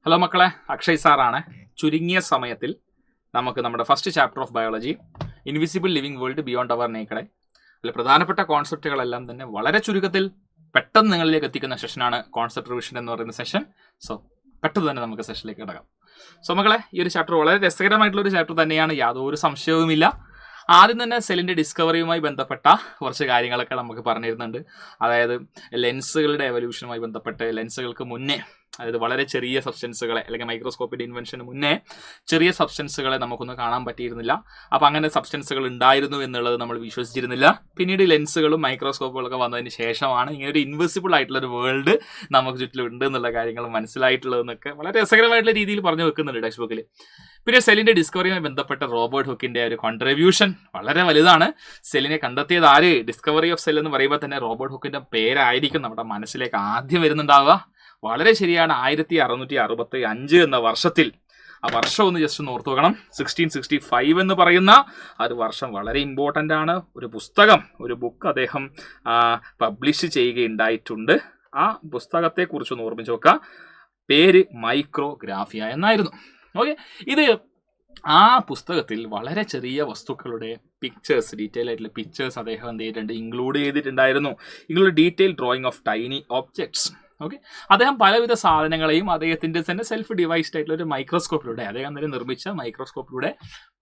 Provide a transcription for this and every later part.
Hello മക്കളെ, അക്ഷയ് സാറാണ്. ചുരുങ്ങിയ സമയത്തിൽ നമുക്ക് നമ്മുടെ first chapter of biology invisible living world beyond our naked അതിൽ പ്രധാനപ്പെട്ട കോൺസെപ്റ്റുകളെല്ലാം തന്നെ വളരെ ചുരുക്കത്തിൽ പെട്ടെന്ന് നിങ്ങളിലേക്ക് എത്തിക്കുന്ന സെഷനാണ് കോൺസെപ്റ്റ് റിവിഷൻ എന്ന് പറയുന്ന സെഷൻ. സോ പെട്ടെന്ന് തന്നെ നമുക്ക് സെഷനിലേക്ക് കിടക്കാം. സോ മക്കളെ, ഈ ഒരു ചാപ്റ്റർ വളരെ രസകരമായിട്ടുള്ള ഒരു ചാപ്റ്റർ തന്നെയാണ്, യാതൊരു സംശയവുമില്ല. ആദ്യം തന്നെ സെല്ലിൻ്റെ ഡിസ്കവറിയുമായി ബന്ധപ്പെട്ട കുറച്ച് കാര്യങ്ങളൊക്കെ നമുക്ക് പറഞ്ഞിരുന്നുണ്ട്. അതായത് ലെൻസുകളുടെ എവല്യൂഷനുമായി ബന്ധപ്പെട്ട് ലെൻസുകൾക്ക് മുന്നേ, അതായത് വളരെ ചെറിയ സബ്സ്റ്റൻസുകളെ അല്ലെങ്കിൽ മൈക്രോസ്കോപ്പിൻ്റെ ഇൻവെൻഷന് മുന്നേ ചെറിയ സബ്സ്റ്റൻസുകളെ നമുക്കൊന്നും കാണാൻ പറ്റിയിരുന്നില്ല. അപ്പോൾ അങ്ങനെ സബ്സ്റ്റൻസുകൾ ഉണ്ടായിരുന്നു എന്നുള്ളത് നമ്മൾ വിശ്വസിച്ചിരുന്നില്ല. പിന്നീട് ലെൻസുകളും മൈക്രോസ്കോപ്പുകളൊക്കെ വന്നതിന് ശേഷമാണ് ഇങ്ങനെ ഒരു ഇൻവിസിബിൾ ആയിട്ടുള്ളൊരു വേൾഡ് നമുക്ക് ചുറ്റിലും ഉണ്ട് എന്നുള്ള കാര്യങ്ങൾ മനസ്സിലായിട്ടുള്ളതെന്നൊക്കെ വളരെ രസകരമായിട്ടുള്ള രീതിയിൽ പറഞ്ഞു വെക്കുന്നുണ്ട് ടെക്സ്റ്റ് ബുക്കിൽ. പിന്നെ സെല്ലിൻ്റെ ഡിസ്കവറിയുമായി ബന്ധപ്പെട്ട റോബർട്ട് ഹുക്കിൻ്റെ ഒരു കോൺട്രിബ്യൂഷൻ വളരെ വലുതാണ്. സെല്ലിനെ കണ്ടെത്തിയത് ആര്? ഡിസ്കവറി ഓഫ് സെൽ എന്ന് പറയുമ്പോൾ തന്നെ റോബർട്ട് ഹുക്കിൻ്റെ പേരായിരിക്കും നമ്മുടെ മനസ്സിലേക്ക് ആദ്യം വരുന്നുണ്ടാവുക. വളരെ ശരിയാണ്, 1665 എന്ന വർഷത്തിൽ. ആ വർഷം ഒന്ന് ജസ്റ്റ് ഒന്ന് ഓർത്തു വെക്കണം. 1665 എന്ന് പറയുന്ന ആ ഒരു വർഷം വളരെ ഇമ്പോർട്ടൻ്റ് ആണ്. ഒരു പുസ്തകം, ഒരു ബുക്ക് അദ്ദേഹം പബ്ലിഷ് ചെയ്യുകയുണ്ടായിട്ടുണ്ട്. ആ പുസ്തകത്തെക്കുറിച്ചൊന്ന് ഓർമ്മിച്ച് നോക്കുക. പേര് മൈക്രോഗ്രാഫിയ എന്നായിരുന്നു. ഓക്കെ, ഇത് ആ പുസ്തകത്തിൽ വളരെ ചെറിയ വസ്തുക്കളുടെ പിക്ചേഴ്സ്, ഡീറ്റെയിൽ ആയിട്ടുള്ള പിക്ചേഴ്സ് അദ്ദേഹം എന്ത് ചെയ്തിട്ടുണ്ട്, ഇൻക്ലൂഡ് ചെയ്തിട്ടുണ്ടായിരുന്നു. Detail drawing of tiny objects. Okay, അദ്ദേഹം പലവിധ സാധനങ്ങളെയും അദ്ദേഹത്തിൻ്റെ തന്നെ സെൽഫ് ഡിവൈസ്ഡ് ആയിട്ടുള്ള ഒരു മൈക്രോസ്കോപ്പിലൂടെ, അദ്ദേഹം തന്നെ നിർമ്മിച്ച മൈക്രോസ്കോപ്പിലൂടെ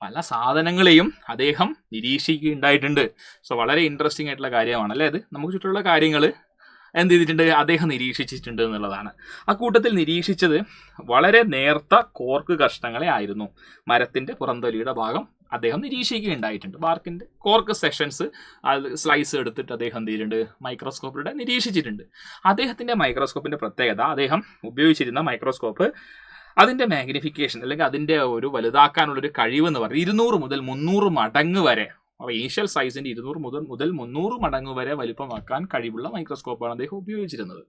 പല സാധനങ്ങളെയും അദ്ദേഹം നിരീക്ഷിക്കുകയുണ്ടായിട്ടുണ്ട്. സോ വളരെ ഇൻട്രസ്റ്റിംഗ് ആയിട്ടുള്ള കാര്യമാണ് അല്ലേ അത്. നമുക്ക് ചുറ്റുമുള്ള കാര്യങ്ങൾ എന്ത് ചെയ്തിട്ടുണ്ട്, അദ്ദേഹം നിരീക്ഷിച്ചിട്ടുണ്ട് എന്നുള്ളതാണ്. ആ കൂട്ടത്തിൽ നിരീക്ഷിച്ചത് വളരെ നേർത്ത കോർക്ക് കഷ്ണങ്ങളെ ആയിരുന്നു. മരത്തിൻ്റെ പുറംതൊലിയുടെ ഭാഗം അദ്ദേഹം നിരീക്ഷിക്കുകയുണ്ടായിട്ടുണ്ട്. ബാർക്കിൻ്റെ കോർക്ക് സെക്ഷൻസ് അത് സ്ലൈസ് എടുത്തിട്ട് അദ്ദേഹം എന്ത് ചെയ്തിട്ടുണ്ട്, മൈക്രോസ്കോപ്പിലൂടെ നിരീക്ഷിച്ചിട്ടുണ്ട്. അദ്ദേഹത്തിൻ്റെ മൈക്രോസ്കോപ്പിൻ്റെ പ്രത്യേകത, അദ്ദേഹം ഉപയോഗിച്ചിരുന്ന മൈക്രോസ്കോപ്പ് അതിൻ്റെ മാഗ്നിഫിക്കേഷൻ അല്ലെങ്കിൽ അതിൻ്റെ ഒരു വലുതാക്കാനുള്ളൊരു കഴിവെന്ന് പറയുന്നത് 200 മുതൽ 300 മടങ്ങ് വരെ, അപ്പോൾ ഇനീഷ്യൽ സൈസിൻ്റെ 200 മുതൽ 300 മടങ്ങ് വരെ വലിപ്പമാക്കാൻ കഴിവുള്ള മൈക്രോസ്കോപ്പാണ് അദ്ദേഹം ഉപയോഗിച്ചിരുന്നത്.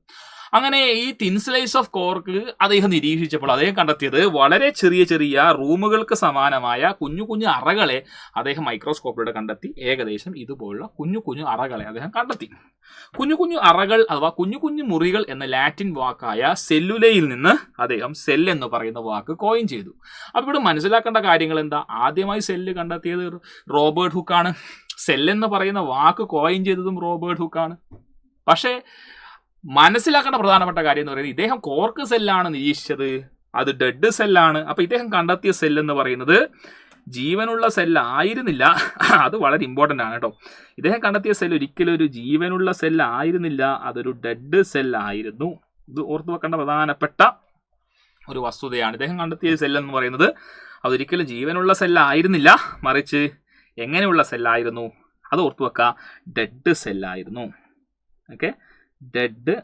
അങ്ങനെ ഈ തിൻ സ്ലൈസ് ഓഫ് കോർക്ക് അദ്ദേഹം നിരീക്ഷിച്ചപ്പോൾ അദ്ദേഹം കണ്ടെത്തിയത് വളരെ ചെറിയ ചെറിയ റൂമുകൾക്ക് സമാനമായ കുഞ്ഞു കുഞ്ഞു അറകളെ അദ്ദേഹം മൈക്രോസ്കോപ്പിലൂടെ കണ്ടെത്തി. ഏകദേശം ഇതുപോലുള്ള കുഞ്ഞു കുഞ്ഞു അറകളെ അദ്ദേഹം കണ്ടെത്തി. കുഞ്ഞു കുഞ്ഞു അറകൾ അഥവാ കുഞ്ഞു കുഞ്ഞു മുറികൾ എന്ന ലാറ്റിൻ വാക്കായ സെല്ലുലയിൽ നിന്ന് അദ്ദേഹം സെൽ എന്ന് പറയുന്ന വാക്ക് കോയിൻ ചെയ്തു. അപ്പോൾ ഇവിടെ മനസ്സിലാക്കേണ്ട കാര്യങ്ങൾ എന്താ? ആദ്യമായി സെല്ല് കണ്ടെത്തിയത് റോബർട്ട് ഹുക്കാണ്. സെല്ലെന്ന് പറയുന്ന വാക്ക് കോയിൻ ചെയ്തതും റോബർട്ട് ഹുക്കാണ്. പക്ഷേ മനസ്സിലാക്കേണ്ട പ്രധാനപ്പെട്ട കാര്യം എന്ന് പറയുന്നത്, ഇദ്ദേഹം കോർക്ക് സെല്ലാണ് നിരീക്ഷിച്ചത്, അത് ഡെഡ് സെല്ലാണ്. അപ്പോൾ ഇദ്ദേഹം കണ്ടെത്തിയ സെല്ലെന്ന് പറയുന്നത് ജീവനുള്ള സെല്ലായിരുന്നില്ല. അത് വളരെ ഇമ്പോർട്ടൻ്റ് ആണ് കേട്ടോ. ഇദ്ദേഹം കണ്ടെത്തിയ സെൽ ഒരിക്കലും ഒരു ജീവനുള്ള സെല്ലായിരുന്നില്ല, അതൊരു ഡെഡ് സെല്ലായിരുന്നു. ഇത് ഓർത്തു വെക്കേണ്ട പ്രധാനപ്പെട്ട ഒരു വസ്തുതയാണ്. ഇദ്ദേഹം കണ്ടെത്തിയ സെല്ലെന്ന് പറയുന്നത് അതൊരിക്കലും ജീവനുള്ള സെല്ലായിരുന്നില്ല, മറിച്ച് എങ്ങനെയുള്ള സെല്ലായിരുന്നു? അത് ഓർത്തു വെക്കുക, ഡെഡ് സെല്ലായിരുന്നു. ഓക്കെ, ഡെഡ്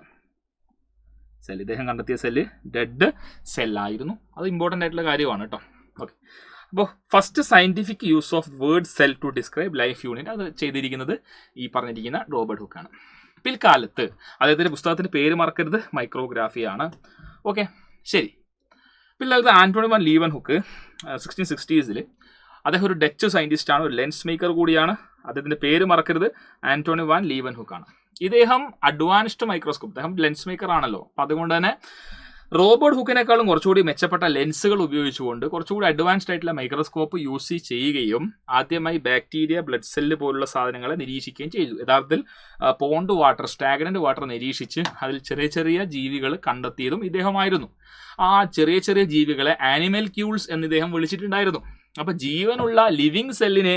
സെൽ, ഇദ്ദേഹം കണ്ടെത്തിയ സെല്ല് ഡെഡ് സെല്ലായിരുന്നു. അത് ഇമ്പോർട്ടൻ്റ് ആയിട്ടുള്ള കാര്യമാണ് കേട്ടോ. ഓക്കെ, അപ്പോൾ first scientific use of word cell to describe life unit അത് ചെയ്തിരിക്കുന്നത് ഈ പറഞ്ഞിരിക്കുന്ന റോബർട്ട് ഹുക്കാണ്. പിൽക്കാലത്ത് അദ്ദേഹത്തിൻ്റെ പുസ്തകത്തിൻ്റെ പേര് മറക്കരുത്, മൈക്രോഗ്രാഫിയാണ്. ഓക്കെ, ശരി. പിൽക്കാലത്ത് ആന്റോണി വാൻ ലീവൻ ഹുക്ക് 1660s അദ്ദേഹം ഒരു ഡച്ച് സയൻറ്റിസ്റ്റാണ്, ഒരു ലെൻസ് മേക്കർ കൂടിയാണ്. അദ്ദേഹത്തിൻ്റെ പേര് മറക്കരുത്, ആന്റോണി വാൻ ലീവൻ ഹുക്കാണ്. ഇദ്ദേഹം അഡ്വാൻസ്ഡ് മൈക്രോസ്കോപ്പ്, അദ്ദേഹം ലെൻസ് മേക്കർ ആണല്ലോ. അപ്പം അതുകൊണ്ട് തന്നെ റോബർട്ട് ഹുക്കിനേക്കാളും കുറച്ചുകൂടി മെച്ചപ്പെട്ട ലെൻസുകൾ ഉപയോഗിച്ചുകൊണ്ട് കുറച്ചുകൂടി അഡ്വാൻസ്ഡ് ആയിട്ടുള്ള മൈക്രോസ്കോപ്പ് യൂസ് ചെയ്യുകയും ആദ്യമായി ബാക്ടീരിയ, ബ്ലഡ് സെല്ല് പോലുള്ള സാധനങ്ങളെ നിരീക്ഷിക്കുകയും ചെയ്തു. യഥാർത്ഥത്തിൽ പോണ്ട് വാട്ടർ, സ്റ്റാഗ്നന്റ് വാട്ടർ നിരീക്ഷിച്ച് അതിൽ ചെറിയ ചെറിയ ജീവികൾ കണ്ടെത്തിയതും ഇദ്ദേഹമായിരുന്നു. ആ ചെറിയ ചെറിയ ജീവികളെ ആനിമൽക്യൂൾസ് എന്ന് ഇദ്ദേഹം വിളിച്ചിട്ടുണ്ടായിരുന്നു. അപ്പോൾ ജീവനുള്ള ലിവിങ് സെല്ലിനെ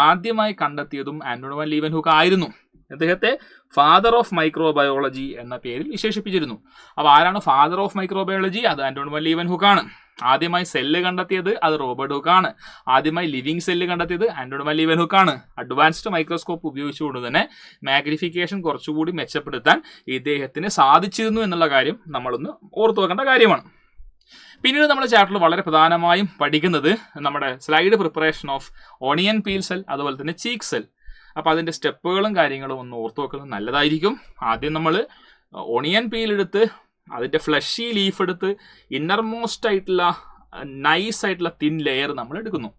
ആദ്യമായി കണ്ടെത്തിയതും ആന്റോണി വാൻ ലീവൻ ഹുക്ക് ആയിരുന്നു. അദ്ദേഹത്തെ ഫാദർ ഓഫ് മൈക്രോബയോളജി എന്ന പേരിൽ വിശേഷിപ്പിച്ചിരുന്നു. അപ്പോൾ ആരാണ് ഫാദർ ഓഫ് മൈക്രോബയോളജി? അത് ആന്റോണി വാൻ ലീവൻ ഹുക്കാണ്. ആദ്യമായി സെല്ല് കണ്ടെത്തിയത് അത് റോബർട്ട് ഹുക്കാണ്. ആദ്യമായി ലിവിങ് സെല്ല് കണ്ടെത്തിയത് ആന്റോണി വാൻ ലീവൻ ഹുക്കാണ്. അഡ്വാൻസ്ഡ് മൈക്രോസ്കോപ്പ് ഉപയോഗിച്ചുകൊണ്ട് തന്നെ മാഗ്നിഫിക്കേഷൻ കുറച്ചുകൂടി മെച്ചപ്പെടുത്താൻ ഇദ്ദേഹത്തിന് സാധിച്ചിരുന്നു എന്നുള്ള കാര്യം നമ്മളൊന്ന് ഓർത്തു വെക്കേണ്ട കാര്യമാണ്. പിന്നീട് നമ്മുടെ ചാപ്റ്ററിൽ വളരെ പ്രധാനമായും പഠിക്കുന്നത് നമ്മുടെ slide preparation of onion peel cell, അതുപോലെ തന്നെ ചീക്ക് സെൽ. അപ്പോൾ അതിൻ്റെ സ്റ്റെപ്പുകളും കാര്യങ്ങളും ഒന്ന് ഓർത്തു വെക്കുന്നത് നല്ലതായിരിക്കും. ആദ്യം നമ്മൾ ഓണിയൻ പീൽ എടുത്ത് അതിൻ്റെ ഫ്ലഷി ലീഫ് എടുത്ത് ഇന്നർമോസ്റ്റ് ആയിട്ടുള്ള നൈസ് ആയിട്ടുള്ള തിൻ ലെയർ നമ്മൾ എടുക്കുന്നു.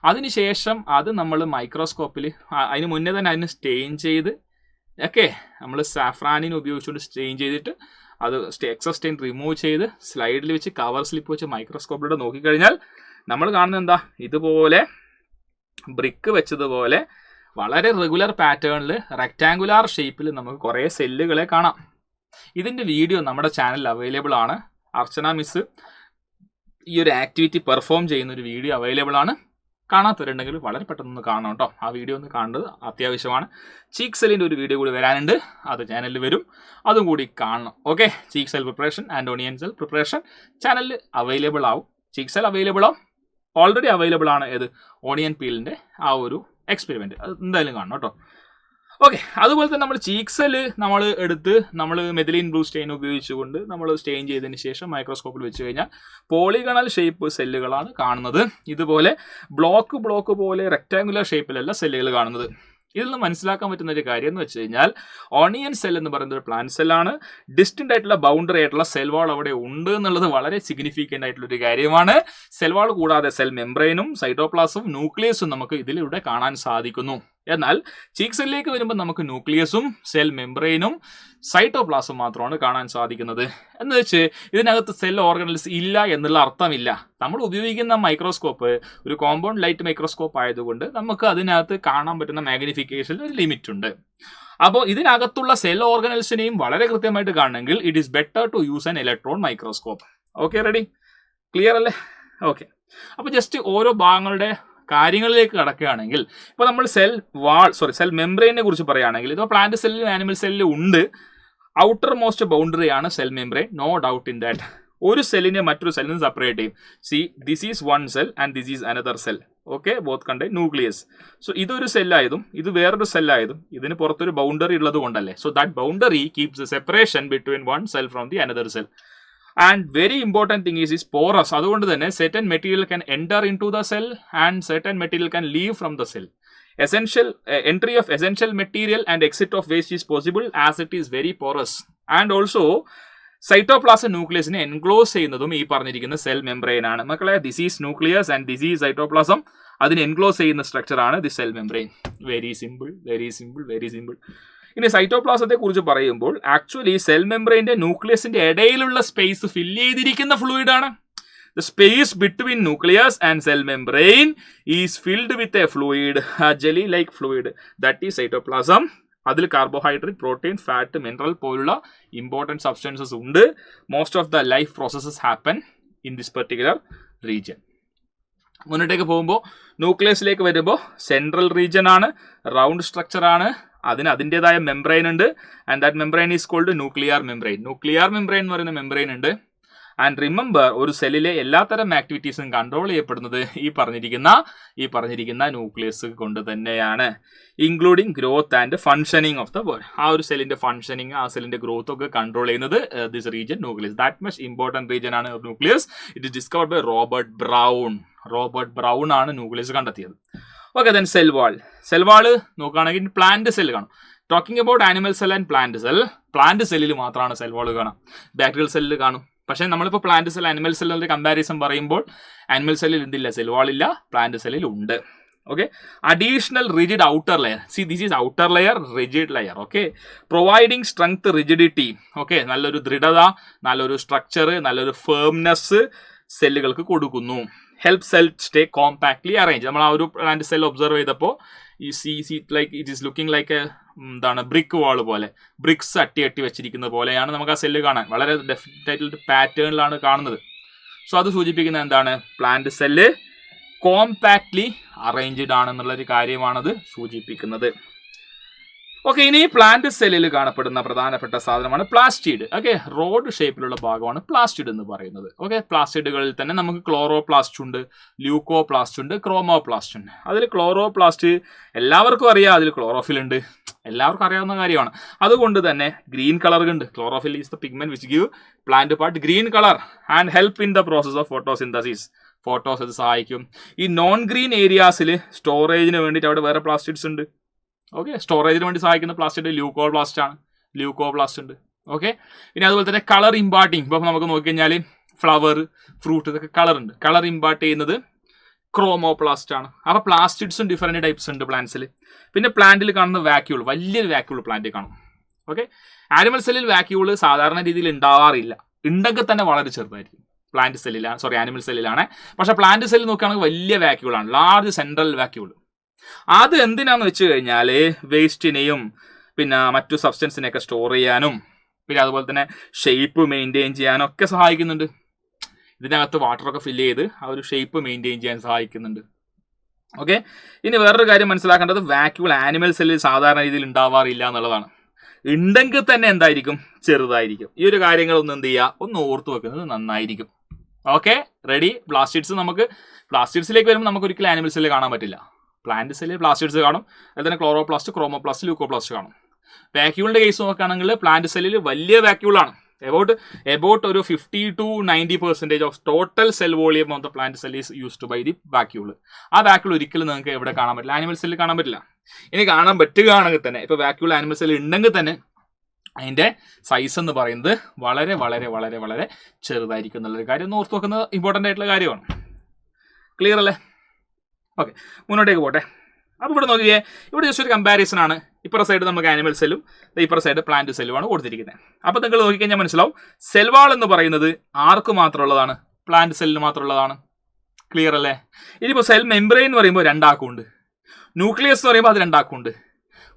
അതിനുശേഷം അത് നമ്മൾ മൈക്രോസ്കോപ്പിൽ അതിന് മുന്നേ തന്നെ അതിന് സ്റ്റെയിൻ ചെയ്ത് നമ്മൾ സാഫ്രാനിനെ ഉപയോഗിച്ചുകൊണ്ട് സ്റ്റെയിൻ ചെയ്തിട്ട് അത് എക്സസ് സ്റ്റെയിൻ റിമൂവ് ചെയ്ത് സ്ലൈഡിൽ വെച്ച് കവർ സ്ലിപ്പ് വെച്ച് മൈക്രോസ്കോപ്പിലൂടെ നോക്കിക്കഴിഞ്ഞാൽ നമ്മൾ കാണുന്നത് എന്താ, ഇതുപോലെ ബ്രിക്ക് വെച്ചതുപോലെ വളരെ റെഗുലർ പാറ്റേണിൽ റെക്റ്റാങ്കുലാർ ഷേപ്പിൽ നമുക്ക് കുറേ സെല്ലുകളെ കാണാം. ഇതിൻ്റെ വീഡിയോ നമ്മുടെ ചാനലിൽ അവൈലബിൾ ആണ്. അർച്ചന മിസ് ഈ ഒരു ആക്ടിവിറ്റി പെർഫോം ചെയ്യുന്ന ഒരു വീഡിയോ അവൈലബിൾ ആണ്. കാണാത്തവരുണ്ടെങ്കിൽ വളരെ പെട്ടെന്ന് കാണണം കേട്ടോ. ആ വീഡിയോ ഒന്ന് കാണേണ്ടത് അത്യാവശ്യമാണ്. ചീക്ക് സെല്ലിൻ്റെ ഒരു വീഡിയോ കൂടി വരാനുണ്ട്, അത് ചാനലിൽ വരും, അതും കൂടി കാണണം. Okay, cheek cell preparation and onion cell preparation ചാനലിൽ അവൈലബിൾ ആവും. ചീക്ക് സെൽ അവൈലബിൾ ആവും, ഓൾറെഡി അവൈലബിൾ ആണ്. ഏത് ഓണിയൻ പീലിൻ്റെ ആ ഒരു എക്സ്പെരിമെൻറ്റ് അത് എന്തായാലും കാണണം കേട്ടോ. ഓക്കെ, അതുപോലെ തന്നെ നമ്മൾ ചീക്ക് സെല്ല് നമ്മൾ എടുത്ത് നമ്മൾ മെഥിലിൻ ബ്ലൂ സ്റ്റെയിൻ ഉപയോഗിച്ചുകൊണ്ട് നമ്മൾ സ്റ്റെയിൻ ചെയ്തതിന് ശേഷം മൈക്രോസ്കോപ്പിൽ വെച്ച് കഴിഞ്ഞാൽ പോളിഗണൽ ഷേപ്പ് സെല്ലുകളാണ് കാണുന്നത്. ഇതുപോലെ ബ്ലോക്ക് പോലെ റെക്റ്റാങ്കുലർ ഷേപ്പിലല്ല സെല്ലുകൾ കാണുന്നത്. ഇതിൽ നിന്ന് മനസ്സിലാക്കാൻ പറ്റുന്ന ഒരു കാര്യം എന്ന് വെച്ച് കഴിഞ്ഞാൽ ഓണിയൻ സെൽ എന്ന് പറയുന്നത് ഒരു പ്ലാന്റ് സെല്ലാണ്. ഡിസ്റ്റന്റ് ആയിട്ടുള്ള ബൗണ്ടറി ആയിട്ടുള്ള സെൽ വാൾ അവിടെ ഉണ്ട് എന്നുള്ളത് വളരെ സിഗ്നിഫിക്കൻ്റ് ആയിട്ടുള്ള ഒരു കാര്യമാണ്. സെൽ വാൾ കൂടാതെ സെൽ മെംബ്രെയിനും സൈറ്റോപ്ലാസും ന്യൂക്ലിയസും നമുക്ക് ഇതിലൂടെ കാണാൻ സാധിക്കുന്നു. എന്നാൽ ചീക്ക് സെല്ലിലേക്ക് വരുമ്പോൾ നമുക്ക് ന്യൂക്ലിയസും സെൽ മെംബ്രെയിനും സൈറ്റോപ്ലാസും മാത്രമാണ് കാണാൻ സാധിക്കുന്നത്. എന്ന് വെച്ച് ഇതിനകത്ത് സെൽ ഓർഗനൽസ് ഇല്ല എന്നുള്ള അർത്ഥമില്ല. നമ്മൾ ഉപയോഗിക്കുന്ന മൈക്രോസ്കോപ്പ് ഒരു കോമ്പൗണ്ട് ലൈറ്റ് മൈക്രോസ്കോപ്പ് ആയതുകൊണ്ട് നമുക്ക് അതിനകത്ത് കാണാൻ പറ്റുന്ന മാഗ്നിഫിക്കേഷനിൽ ഒരു ലിമിറ്റ് ഉണ്ട്. അപ്പോൾ ഇതിനകത്തുള്ള സെൽ ഓർഗനൽസിനെയും വളരെ കൃത്യമായിട്ട് കാണണമെങ്കിൽ it is better to use an electron microscope. Okay, ready, clear അല്ലേ? ഓക്കെ, അപ്പോൾ ജസ്റ്റ് ഓരോ ഭാഗങ്ങളുടെ കാര്യങ്ങളിലേക്ക് കടക്കുകയാണെങ്കിൽ ഇപ്പോൾ നമ്മൾ സെൽ മെംബ്രെയിനെ കുറിച്ച് പറയുകയാണെങ്കിൽ ഇപ്പോൾ പ്ലാന്റ് സെല്ലിലും ആനിമൽ സെല്ലിലും ഉണ്ട്. ഔട്ടർ മോസ്റ്റ് ബൗണ്ടറിയാണ് cell membrane, no doubt in that. ഒരു സെല്ലിനെ മറ്റൊരു സെല്ലിൽ നിന്ന് സെപ്പറേറ്റ് ചെയ്യും. See, this is one cell and this is another cell. Okay, both contain nucleus. So ഇതൊരു സെല്ലായതും ഇത് വേറൊരു സെല്ലായതും ഇതിന് പുറത്തൊരു ബൗണ്ടറി ഉള്ളത് കൊണ്ടല്ലേ. So that boundary keeps the separation between one cell from the another cell. And very important thing is porous. അതുകൊണ്ട് തന്നെ certain material can enter into the cell and certain material can leave from the cell. Entry of essential material and exit of waste is possible as it is very porous. And also cytoplasm ന്യൂക്ലിയസിനെ enclose ചെയ്യുന്നതും ഈ പറഞ്ഞിരിക്കുന്ന cell membrane ആണ്. മക്കളെ, this is nucleus and this is cytoplasm. അതിനെ enclose ചെയ്യുന്ന സ്ട്രക്ചറാണ് the cell membrane. Very simple, very simple, very simple. ഇനി സൈറ്റോപ്ലാസത്തെ കുറിച്ച് പറയുമ്പോൾ ആക്ച്വലി സെൽ മെംബ്രെയിന്റെ ന്യൂക്ലിയസിന്റെ ഇടയിലുള്ള സ്പേസ് ഫില്ല് ചെയ്തിരിക്കുന്ന ഫ്ലൂയിഡ് ആണ്. The space between nucleus and cell membrane is filled with a fluid, jelly like fluid, that is cytoplasm. അതിൽ കാർബോഹൈഡ്രേറ്റ്, പ്രോട്ടീൻ, ഫാറ്റ്, മിനറൽ പോലുള്ള ഇമ്പോർട്ടൻറ്റ് സബ്സ്റ്റൻസസ് ഉണ്ട്. Most of the life processes happen in this particular region. മുന്നോട്ടേക്ക് പോകുമ്പോൾ ന്യൂക്ലിയസിലേക്ക് വരുമ്പോൾ central region ആണ്, round structure ആണ്, അതിന് അതിൻ്റെതായ മെംബ്രെയിൻ ഉണ്ട്. And that membrane is called nuclear membrane. Nuclear membrane എന്ന് പറയുന്ന മെംബ്രെയിൻ ഉണ്ട്. ആൻഡ് റിമെമ്പർ, ഒരു സെല്ലിലെ എല്ലാത്തരം ആക്ടിവിറ്റീസും കൺട്രോൾ ചെയ്യപ്പെടുന്നത് ഈ പറഞ്ഞിരിക്കുന്ന ന്യൂക്ലിയസ് കൊണ്ട് തന്നെയാണ്, including growth and functioning of the body. ആ ഒരു സെല്ലിന്റെ ഫംഗ്ഷനിങ്, ആ സെല്ലിന്റെ ഗ്രോത്ത് ഒക്കെ കൺട്രോൾ ചെയ്യുന്നത് this region nucleus. That much important region ആണ് nucleus. It is discovered by Robert Brown ആണ് ന്യൂക്ലിയസ് കണ്ടെത്തിയത്. ഓക്കെ, ദെൻ സെൽ വാള് നോക്കുകയാണെങ്കിൽ പ്ലാന്റ് സെൽ കാണും. Talking about animal cell and plant സെല്ലിൽ മാത്രമാണ് സെൽ വാള് കാണാം, ബാക്ടീരിയൽ സെല്ലിൽ കാണും. പക്ഷേ നമ്മളിപ്പോൾ പ്ലാന്റ് സെൽ ആനിമൽ സെല്ലിൻ്റെ കമ്പാരിസൺ പറയുമ്പോൾ ആനിമൽ സെല്ലിൽ എന്തില്ല, സെൽ വാളില്ല, പ്ലാന്റ് സെല്ലിൽ ഉണ്ട്. Okay, additional rigid outer layer. C, this is outer layer, rigid layer. Okay, providing strength, rigidity. Okay, നല്ലൊരു ദൃഢത, നല്ലൊരു സ്ട്രക്ചർ, നല്ലൊരു ഫേംനെസ് സെല്ലുകൾക്ക് കൊടുക്കുന്നു. Help cell stay compactly arrange. നമ്മൾ ആ ഒരു പ്ലാന്റ് സെൽ ഒബ്സർവ് ചെയ്തപ്പോൾ ഈ like it is looking like എന്താണ് ബ്രിക്ക് വാൾ പോലെ, ബ്രിക്സ് അട്ടി വെച്ചിരിക്കുന്ന പോലെയാണ് നമുക്ക് ആ സെല്ല് കാണാൻ. വളരെ ഡെഫിനറ്റ് ആയിട്ടുള്ള പാറ്റേണിലാണ് കാണുന്നത്. സോ അത് സൂചിപ്പിക്കുന്നത് എന്താണ്, പ്ലാന്റ് സെല്ല് കോമ്പാക്ട്ലി അറേഞ്ച്ഡ് ആണെന്നുള്ളൊരു കാര്യമാണത് സൂചിപ്പിക്കുന്നത്. ഓക്കെ, ഇനി പ്ലാന്റ് സെല്ലിൽ കാണപ്പെടുന്ന പ്രധാനപ്പെട്ട സാധനമാണ് പ്ലാസ്റ്റിഡ്. ഓക്കെ, റോഡ് ഷേപ്പിലുള്ള ഭാഗമാണ് പ്ലാസ്റ്റിഡ് എന്ന് പറയുന്നത്. ഓക്കെ, പ്ലാസ്റ്റിഡുകളിൽ തന്നെ നമുക്ക് ക്ലോറോപ്ലാസ്റ്റ് ഉണ്ട്, ല്യൂക്കോപ്ലാസ്റ്റ് ഉണ്ട്, ക്രോമോപ്ലാസ്റ്റ് ഉണ്ട്. അതിൽ ക്ലോറോപ്ലാസ്റ്റ് എല്ലാവർക്കും അറിയാം, അതിൽ ക്ലോറോഫിൽ ഉണ്ട്, എല്ലാവർക്കും അറിയാവുന്ന കാര്യമാണ്. അതുകൊണ്ട് തന്നെ ഗ്രീൻ കളർ ഉണ്ട്. Chlorophyll is the pigment which give plant part green colour and help in the process of photosynthesis. Photos സഹായിക്കും. ഈ നോൺ ഗ്രീൻ ഏരിയാസിൽ സ്റ്റോറേജിന് വേണ്ടിയിട്ട് അവിടെ വേറെ പ്ലാസ്റ്റിഡ്സ് ഉണ്ട്. ഓക്കെ, സ്റ്റോറേജിന് വേണ്ടി സഹായിക്കുന്ന പ്ലാസ്റ്റിഡ് ല്യൂക്കോപ്ലാസ്റ്റ് ഉണ്ട്. ഓക്കെ, പിന്നെ അതുപോലെ തന്നെ കളർ ഇമ്പാർട്ടിങ്. ഇപ്പോൾ നമുക്ക് നോക്കിക്കഴിഞ്ഞാൽ ഫ്ലവർ, ഫ്രൂട്ട്, ഇതൊക്കെ കളർ ഉണ്ട്. കളർ ഇമ്പാർട്ട് ചെയ്യുന്നത് ക്രോമോപ്ലാസ്റ്റ് ആണ്. അപ്പോൾ പ്ലാസ്റ്റിഡ്സും ഡിഫറെൻറ്റ് ടൈപ്സ് ഉണ്ട് പ്ലാന്റ്സിൽ. പിന്നെ പ്ലാന്റിൽ കാണുന്ന വാക്യൂൾ, വലിയൊരു വാക്യൂൾ പ്ലാന്റ് കാണും. ഓക്കെ. ആനിമൽ സെല്ലിൽ വാക്യൂള് സാധാരണ രീതിയിൽ ഉണ്ടാവാറില്ല, ഉണ്ടെങ്കിൽ തന്നെ വളരെ ചെറുതായിരിക്കും. പ്ലാന്റ് സെല്ലിലാണ്, സോറി ആനിമൽ സെല്ലിലാണ്. പക്ഷെ പ്ലാന്റ് സെല്ലിൽ നോക്കുകയാണെങ്കിൽ വലിയ വാക്യൂളാണ്, ലാർജ് സെൻട്രൽ വാക്യൂൾ. അത് എന്തിനാന്ന് വെച്ച് കഴിഞ്ഞാൽ വേസ്റ്റിനെയും പിന്നെ മറ്റു സബ്സ്റ്റൻസിനെയൊക്കെ സ്റ്റോർ ചെയ്യാനും പിന്നെ അതുപോലെ തന്നെ ഷേപ്പ് മെയിൻറ്റെയിൻ ചെയ്യാനും ഒക്കെ സഹായിക്കുന്നുണ്ട്. ഇതിനകത്ത് വാട്ടറൊക്കെ ഫില്ല് ചെയ്ത് ആ ഒരു ഷേപ്പ് മെയിൻറ്റെയിൻ ചെയ്യാൻ സഹായിക്കുന്നുണ്ട്. ഓക്കെ. ഇനി വേറൊരു കാര്യം മനസ്സിലാക്കേണ്ടത് വാക്യൂൾ ആനിമൽ സെല്ലിൽ സാധാരണ രീതിയിൽ ഉണ്ടാവാറില്ല എന്നുള്ളതാണ്. ഉണ്ടെങ്കിൽ തന്നെ എന്തായിരിക്കും, ചെറുതായിരിക്കും. ഈ ഒരു കാര്യങ്ങളൊന്നും എന്ത് ചെയ്യുക, ഒന്ന് ഓർത്ത് വെക്കുന്നത് നന്നായിരിക്കും. Okay, ready. പ്ലാസ്റ്റിഡ്സിലേക്ക് വരുമ്പോൾ നമുക്ക് ഒരിക്കലും ആനിമൽ സെല്ല് കാണാൻ പറ്റില്ല. പ്ലാന്റ് സെല്ലിൽ പ്ലാസ്റ്റിഡ്സ് കാണും, അതുപോലെ തന്നെ ക്ലോറോപ്ലാസ്റ്റ്, ക്രോമോപ്ലാസ്റ്റ്, ലൂക്കോപ്ലാസ്റ്റ് കാണും. വാക്യൂളിന്റെ കേസ് നോക്കുകയാണെങ്കിൽ പ്ലാന്റ് സെല്ലിൽ വലിയ വാക്യൂളാണ്. എബൌട്ട് ഒരു 50 to 90% of total cell volume of the plant cell is used by the vacuole. ആ വാക്യൂൾ ഒരിക്കലും നിങ്ങൾക്ക് എവിടെ കാണാൻ പറ്റില്ല, ആനിമൽ സെല്ലിൽ കാണാൻ പറ്റില്ല. ഇനി കാണാൻ പറ്റുകയാണെങ്കിൽ തന്നെ, ഇപ്പോൾ വാക്യൂൾ ആനിമൽ സെല്ലിൽ ഉണ്ടെങ്കിൽ തന്നെ അതിൻ്റെ സൈസ് എന്ന് പറയുന്നത് വളരെ വളരെ വളരെ വളരെ ചെറുതായിരിക്കും എന്നുള്ളൊരു കാര്യം ഒന്ന് ഓർത്ത് വെക്കുന്നത് ഇമ്പോർട്ടൻ്റ് ആയിട്ടുള്ള കാര്യമാണ്. ക്ലിയർ അല്ലേ? ഓക്കെ, മുന്നോട്ടേക്ക് പോട്ടെ. അപ്പോൾ ഇവിടെ നോക്കിയേ, ഇവിടെ ജസ്റ്റ് ഒരു കമ്പാരിസൺ ആണ്. ഇപ്പുറ സൈഡ് നമുക്ക് ആനിമൽ സെല്ലും ഇപ്പുറ സൈഡ് പ്ലാന്റ് സെല്ലുമാണ് കൊടുത്തിരിക്കുന്നത്. അപ്പോൾ നിങ്ങൾ നോക്കിക്കഴിഞ്ഞാൽ മനസ്സിലാവും, സെൽവാൾ എന്ന് പറയുന്നത് ആർക്ക് മാത്രമുള്ളതാണ്, പ്ലാന്റ് സെല്ലിന് മാത്രമുള്ളതാണ്. ക്ലിയർ അല്ലേ? ഇനിയിപ്പോൾ സെൽ മെംബ്രെയിൻ എന്ന് പറയുമ്പോൾ രണ്ടാക്കുണ്ട്, ന്യൂക്ലിയസ് എന്ന് പറയുമ്പോൾ അത് രണ്ടാക്കുണ്ട്,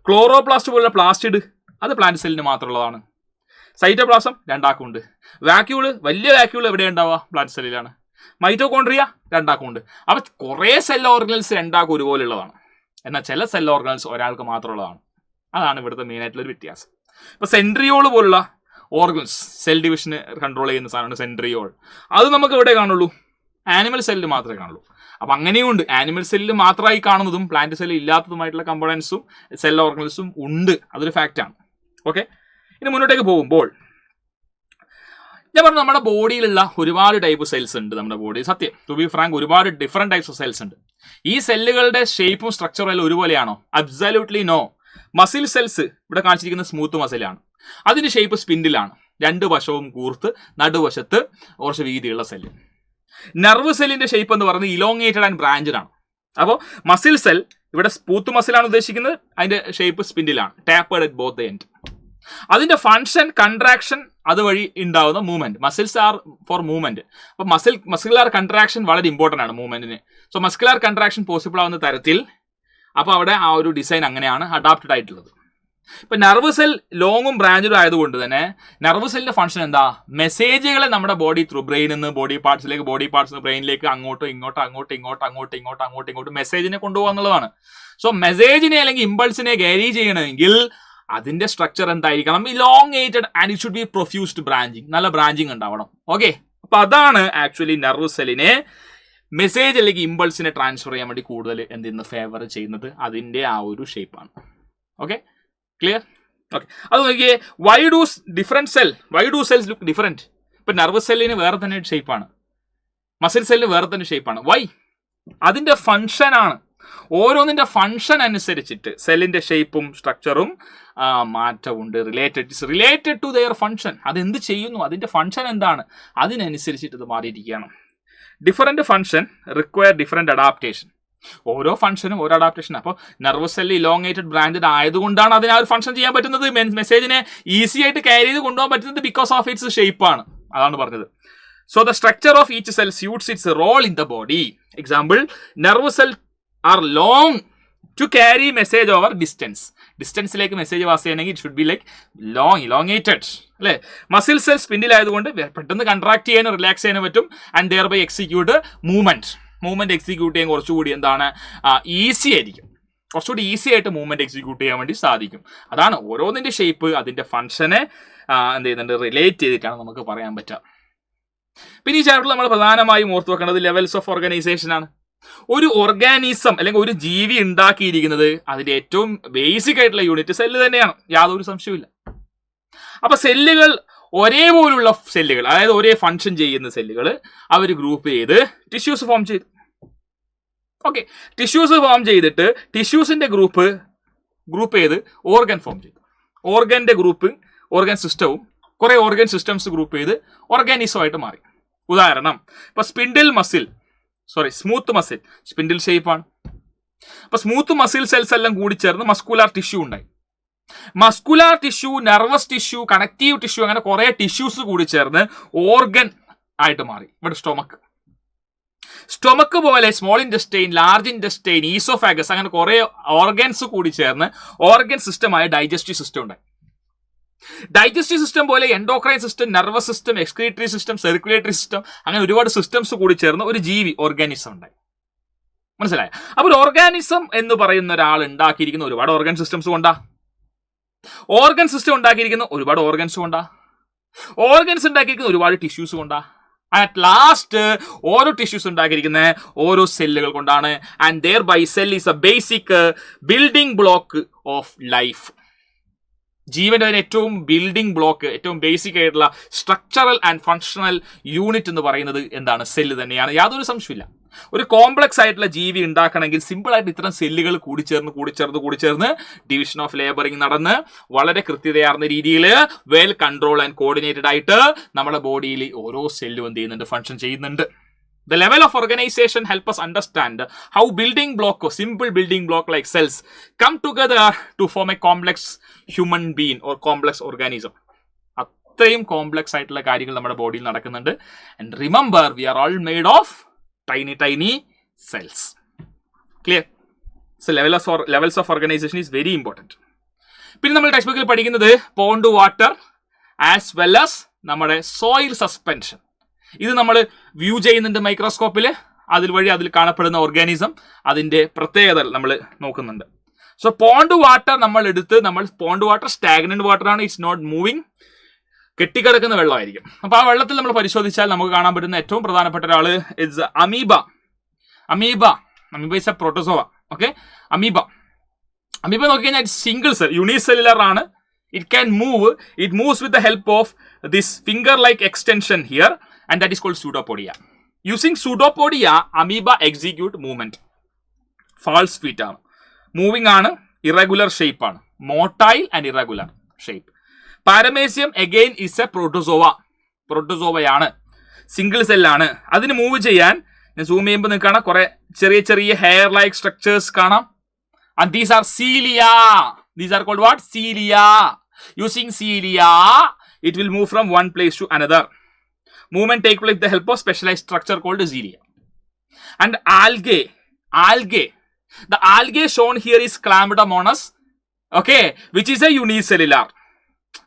ക്ലോറോപ്ലാസ്റ്റ് പോലുള്ള പ്ലാസ്റ്റിഡ് അത് പ്ലാന്റ് സെല്ലിന് മാത്രമുള്ളതാണ്, സൈറ്റോപ്ലാസം രണ്ടാക്കുണ്ട്, വാക്യൂള് വലിയ വാക്യൂൾ എവിടെ ഉണ്ടാവുക, പ്ലാന്റ് സെല്ലിലാണ്, മൈറ്റോകോൺട്രിയ രണ്ടാക്കുണ്ട്. അപ്പോൾ കുറേ സെൽ ഓർഗനൽസ് രണ്ടാക്കും ഒരുപോലെ ഉള്ളതാണ്, എന്നാൽ ചില സെൽ ഓർഗനൽസ് ഒരാൾക്ക് മാത്രമുള്ളതാണ്. അതാണ് ഇവിടുത്തെ മെയിൻ ആയിട്ടുള്ള ഒരു വ്യത്യാസം. ഇപ്പോൾ സെൻട്രിയോൾ പോലുള്ള ഓർഗൻസ്, സെൽ ഡിവിഷന് കൺട്രോൾ ചെയ്യുന്ന സാധനമാണ് സെൻട്രിയോൾ. അത് നമുക്ക് എവിടെ കാണുള്ളൂ, ആനിമൽ സെല്ലിൽ മാത്രമേ കാണുള്ളൂ. അപ്പം അങ്ങനെയുണ്ട്, ആനിമൽ സെല്ലിൽ മാത്രമായി കാണുന്നതും പ്ലാന്റ് സെല്ലിൽ ഇല്ലാത്തതുമായിട്ടുള്ള കമ്പോണൻസും സെൽ ഓർഗനൽസും ഉണ്ട്. അതൊരു ഫാക്റ്റാണ്. ഓക്കെ, ഇനി മുന്നോട്ടേക്ക് പോകുമ്പോൾ ഞാൻ പറഞ്ഞു, നമ്മുടെ ബോഡിയിലുള്ള ഒരുപാട് ടൈപ്പ് സെൽസ് ഉണ്ട്. നമ്മുടെ ബോഡി സത്യം, ടു ബി ഫ്രാങ്ക്, ഒരുപാട് ഡിഫറെൻറ്റ് ടൈപ്സ് ഓഫ് സെൽസ് ഉണ്ട്. ഈ സെല്ലുകളുടെ ഷേപ്പും സ്ട്രക്ചറും എല്ലാം ഒരുപോലെയാണോ? Absolutely no. മസിൽ സെൽസ് ഇവിടെ കാണിച്ചിരിക്കുന്ന സ്മൂത്ത് മസിലാണ്, അതിന്റെ ഷേപ്പ് സ്പിൻഡിലാണ്, രണ്ട് വശവും കൂർത്ത് നടുവശത്ത് കുറച്ച് വീതിയുള്ള സെല്ല്. നെർവ് സെല്ലിന്റെ ഷേപ്പ് എന്ന് പറയുന്നത് ഇലോങ്ങേറ്റഡ് ആൻഡ് ബ്രാഞ്ചഡ് ആണ്. അപ്പോൾ മസിൽ സെൽ ഇവിടെ സ്മൂത്ത് മസിലാണ് ഉദ്ദേശിക്കുന്നത്, അതിന്റെ ഷേപ്പ് സ്പിൻഡിലാണ്, ടാപ്പേർഡ് അറ്റ് ബോത്ത് എൻഡ്. അതിന്റെ ഫങ്ഷൻ, കൺട്രാക്ഷൻ, അതുവഴി ഉണ്ടാവുന്ന movement. Muscles are for movement. അപ്പോൾ മസ്കുലാർ കൺട്രാക്ഷൻ വളരെ ഇമ്പോർട്ടൻ്റ് ആണ് മൂവ്മെന്റിന്. സോ മസ്കുലാർ കൺട്രാക്ഷൻ പോസിബിൾ ആവുന്ന തരത്തിൽ അപ്പോൾ അവിടെ ആ ഒരു ഡിസൈൻ അങ്ങനെയാണ് അഡാപ്റ്റഡ് ആയിട്ടുള്ളത്. ഇപ്പം നെർവ് സെൽ ലോങ്ങും ബ്രാഞ്ചും ആയതുകൊണ്ട് തന്നെ നെർവ് സെല്ലിന്റെ ഫംഗ്ഷൻ എന്താ, മെസ്സേജുകളെ നമ്മുടെ ബോഡി ത്രൂ ബ്രെയിനിൽ നിന്ന് ബോഡി പാർട്സിലേക്ക്, ബോഡി പാർട്സ് നിന്ന് ബ്രെയിനിലേക്ക് അങ്ങോട്ടും മെസ്സേജിനെ കൊണ്ടുപോകുക എന്നുള്ളതാണ്. സോ മെസ്സേജിനെ അല്ലെങ്കിൽ ഇമ്പൾസിനെ ക്യാരി ചെയ്യണമെങ്കിൽ അതിന്റെ സ്ട്രക്ചർ എന്തായിരിക്കണം, elongated and it should be profused branching, നല്ല ബ്രാഞ്ചിങ് ഉണ്ടാവണം. ഓക്കെ, അപ്പൊ അതാണ് ആക്ച്വലി നെർവ് സെല്ലിനെ മെസ്സേജ് അല്ലെങ്കിൽ ഇമ്പൾസിനെ ട്രാൻസ്ഫർ ചെയ്യാൻ വേണ്ടി കൂടുതൽ എന്തെന്ന് ഫേവർ ചെയ്യുന്നത്, അതിന്റെ ആ ഒരു ഷേപ്പാണ്. Okay, clear? ഓക്കെ, അത് നോക്കിയേ, why do cells look different? ഇപ്പൊ നെർവ് സെല്ലിന് വേറെ തന്നെ ഷേപ്പാണ്, മസിൽ സെല്ലിന് വേറെ തന്നെ ഷേപ്പാണ്. വൈ? അതിന്റെ ഫങ്ഷൻ ആണ്. ഓരോന്നിന്റെ ഫങ്ഷൻ അനുസരിച്ചിട്ട് സെല്ലിന്റെ ഷേപ്പും സ്ട്രക്ചറും മാറ്റമുണ്ട്. Related to their function. അതെന്ത് ചെയ്യുന്നു, അതിന്റെ ഫങ്ഷൻ എന്താണ്, അതിനനുസരിച്ചിട്ട് ഇത് മാറിയിരിക്കുകയാണ്. Different function require different adaptation. ഓരോ ഫംഗ്ഷനും ഓരോ അഡാപ്റ്റേഷൻ. അപ്പോൾ നെർവ് സെല്ല് ഇലോങ്ങേറ്റഡ് ബ്രാഞ്ചഡ് ആയതുകൊണ്ടാണ് അതിന് ആ ഒരു ഫംഗ്ഷൻ ചെയ്യാൻ പറ്റുന്നത്. മെസ്സേജിനെ ഈസി ആയിട്ട് ക്യാരി ചെയ്ത് കൊണ്ടുപോകാൻ പറ്റുന്നത് ബിക്കോസ് ഓഫ് ഇറ്റ്സ് ഷേപ്പാണ്. അതാണ് പറഞ്ഞത്. So the structure of each cell suits its role in the body. Example, nerve cell are long to carry message over distance. ഡിസ്റ്റൻസിലേക്ക് മെസ്സേജ് പാസ് ചെയ്യണമെങ്കിൽ it should be like long, elongated അല്ലേ. Muscle cell സ്പിൻഡിലായതുകൊണ്ട് പെട്ടെന്ന് contract ചെയ്യാനും relax ചെയ്യാനും പറ്റും. And thereby execute movement execute ചെയ്യാൻ കുറച്ചുകൂടി എന്താണ്, ഈസി ആയിരിക്കും. കുറച്ചുകൂടി ഈസി ആയിട്ട് മൂവ്മെന്റ് എക്സിക്യൂട്ട് ചെയ്യാൻ വേണ്ടി സാധിക്കും. അതാണ് ഓരോന്നിന്റെ ഷേപ്പ് അതിന്റെ ഫംഗ്ഷനെ എന്ത് ചെയ്യുന്നുണ്ട്, റിലേറ്റ് ചെയ്തിട്ടാണ് നമുക്ക് പറയാൻ പറ്റുക. പിന്നെ ഈ ചാപ്റ്ററിൽ നമ്മൾ പ്രധാനമായും ഓർത്തു വെക്കേണ്ടത് ലെവൽസ് ഓഫ് ഓർഗനൈസേഷൻ ആണ്. ഒരു ഓർഗാനിസം അല്ലെങ്കിൽ ഒരു ജീവി ഉണ്ടാക്കിയിരിക്കുന്നത് അതിന്റെ ഏറ്റവും ബേസിക് ആയിട്ടുള്ള യൂണിറ്റ് സെല്ല് തന്നെയാണ്, യാതൊരു സംശയവുമില്ല. അപ്പൊ സെല്ലുകൾ ഒരേപോലുള്ള സെല്ലുകൾ, അതായത് ഒരേ ഫംഗ്ഷൻ ചെയ്യുന്ന സെല്ലുകൾ അവർ ഗ്രൂപ്പ് ചെയ്ത് ടിഷ്യൂസ് ഫോം ചെയ്തു. ഓക്കെ, ടിഷ്യൂസ് ഫോം ചെയ്തിട്ട് ടിഷ്യൂസിന്റെ ഗ്രൂപ്പ് ചെയ്ത് ഓർഗൻ ഫോം ചെയ്തു. ഓർഗന്റെ ഗ്രൂപ്പ്, ഓർഗൻ സിസ്റ്റവും കുറെ ഓർഗൻ സിസ്റ്റംസ് ഗ്രൂപ്പ് ചെയ്ത് ഓർഗാനിസമായിട്ട് മാറി. ഉദാഹരണം, ഇപ്പൊ സ്മൂത്ത് മസിൽ സ്പിൻഡിൽ ഷേപ്പാണ്. അപ്പൊ സ്മൂത്ത് മസിൽ സെൽസ് എല്ലാം കൂടി ചേർന്ന് മസ്കുലാർ ടിഷ്യൂ ഉണ്ടായി. Muscular tissue, nervous tissue, connective tissue, അങ്ങനെ കുറെ ടിഷ്യൂസ് കൂടി ചേർന്ന് ഓർഗൻ ആയിട്ട് മാറി. ഇവിടെ സ്റ്റൊമക്ക് പോലെ small intestine, large intestine, oesophagus, അങ്ങനെ കുറെ ഓർഗൻസ് കൂടി ചേർന്ന് ഓർഗൻ സിസ്റ്റമായ ഡൈജസ്റ്റീവ് സിസ്റ്റം ഉണ്ടായി. ഡൈജസ്റ്റീവ് സിസ്റ്റം പോലെ endocrine system, nervous system, excretory system, circulatory system, അങ്ങനെ ഒരുപാട് സിസ്റ്റംസ് കൂടി ചേർന്ന് ഒരു ജീവി ഓർഗാനിസം ഉണ്ടായി. മനസ്സിലായോ? അപ്പോൾ ഒരു ഓർഗാനിസം എന്ന് പറയുന്ന ഒരാൾ ഉണ്ടാക്കിയിരിക്കുന്ന ഒരുപാട് ഓർഗൻ സിസ്റ്റംസ് കൊണ്ടാ. ഓർഗൻ സിസ്റ്റം ഉണ്ടാക്കിയിരിക്കുന്ന ഒരുപാട് ഓർഗൻസ് കൊണ്ടാ. ഓർഗൻസ് ഉണ്ടാക്കിയിരിക്കുന്ന ഒരുപാട് ടിഷ്യൂസ് കൊണ്ടാ. അറ്റ് ലാസ്റ്റ് ഓരോ ടിഷ്യൂസ് ഉണ്ടാക്കിയിരിക്കുന്ന ഓരോ സെല്ലുകൾ കൊണ്ടാണ്. And thereby cell is a basic building block of life. ജീവന്റെ ഏറ്റവും ബിൽഡിംഗ് ബ്ലോക്ക്, ഏറ്റവും ബേസിക് ആയിട്ടുള്ള സ്ട്രക്ചറൽ ആൻഡ് ഫങ്ഷണൽ യൂണിറ്റ് എന്ന് പറയുന്നത് എന്താണ്? സെല്ല് തന്നെയാണ്. യാതൊരു സംശയമില്ല. ഒരു കോംപ്ലക്സ് ആയിട്ടുള്ള ജീവി ഉണ്ടാക്കണമെങ്കിൽ സിമ്പിൾ ആയിട്ട് ഇത്തരം സെല്ലുകൾ കൂടിച്ചേർന്ന് ഡിവിഷൻ ഓഫ് ലേബറിംഗ് നടന്ന് വളരെ കൃത്യതയാർന്ന രീതിയിൽ വെൽ കൺട്രോൾ ആൻഡ് കോർഡിനേറ്റഡ് ആയിട്ട് നമ്മുടെ ബോഡിയിൽ ഓരോ സെല്ലും എന്ത് ചെയ്യുന്നുണ്ട്? ഫങ്ഷൻ ചെയ്യുന്നുണ്ട്. The level of organization help us understand how building block or simple building block like cells come together to form a complex human being or complex organism. അത്രയും complex ആയിട്ടുള്ള കാര്യങ്ങൾ നമ്മുടെ ബോഡിയിൽ നടക്കുന്നുണ്ട്. And remember, we are all made of tiny cells. Clear? So levels of organization is very important. പിന്നെ നമ്മൾ text ബുക്കിൽ പഠിക്കുന്നത് pond water as well as നമ്മുടെ സോയിൽ സസ്പെൻഷൻ. ഇത് നമ്മൾ വ്യൂ ചെയ്യുന്നുണ്ട് മൈക്രോസ്കോപ്പിൽ. അതിൽ കാണപ്പെടുന്ന ഓർഗാനിസം, അതിന്റെ പ്രത്യേകത നമ്മൾ നോക്കുന്നുണ്ട്. So pond water pond water stagnant water ആണ്. It's not moving. കെട്ടിക്കിടക്കുന്ന വെള്ളമായിരിക്കും. അപ്പൊ ആ വെള്ളത്തിൽ നമ്മൾ പരിശോധിച്ചാൽ നമുക്ക് കാണാൻ പറ്റുന്ന ഏറ്റവും പ്രധാനപ്പെട്ട ഒരാള് it's amoeba. Amoeba is A protozoa. Okay, amoeba നോക്കിക്കഴിഞ്ഞാൽ സിംഗിൾ സെൽ, യൂണിസെല്ലുലർ ആണ്. It moves with the help of this finger like extension here, and that is called pseudopodia. Using pseudopodia, amoeba execute movement. False feet ആണ്, moving ആണ്, irregular shape ആണ്, motile and irregular shape. Paramecium again is a പ്രോട്ടോസോവയാണ്, single സെല്ലാണ്. അതിന് move ചെയ്യാൻ ഞാൻ zoom ചെയ്യുമ്പോൾ നിങ്ങൾക്ക് കാണാം കുറെ ചെറിയ ഹെയർ ലൈക്ക് സ്ട്രക്ചേഴ്സ് കാണാം. And these are cilia. These are called what? Cilia. Using cilia, it will move from one place to another. Movement take place with the help of specialized structure called cilia. And algae. The algae shown here is Chlamydomonas, okay, which is a unicellular.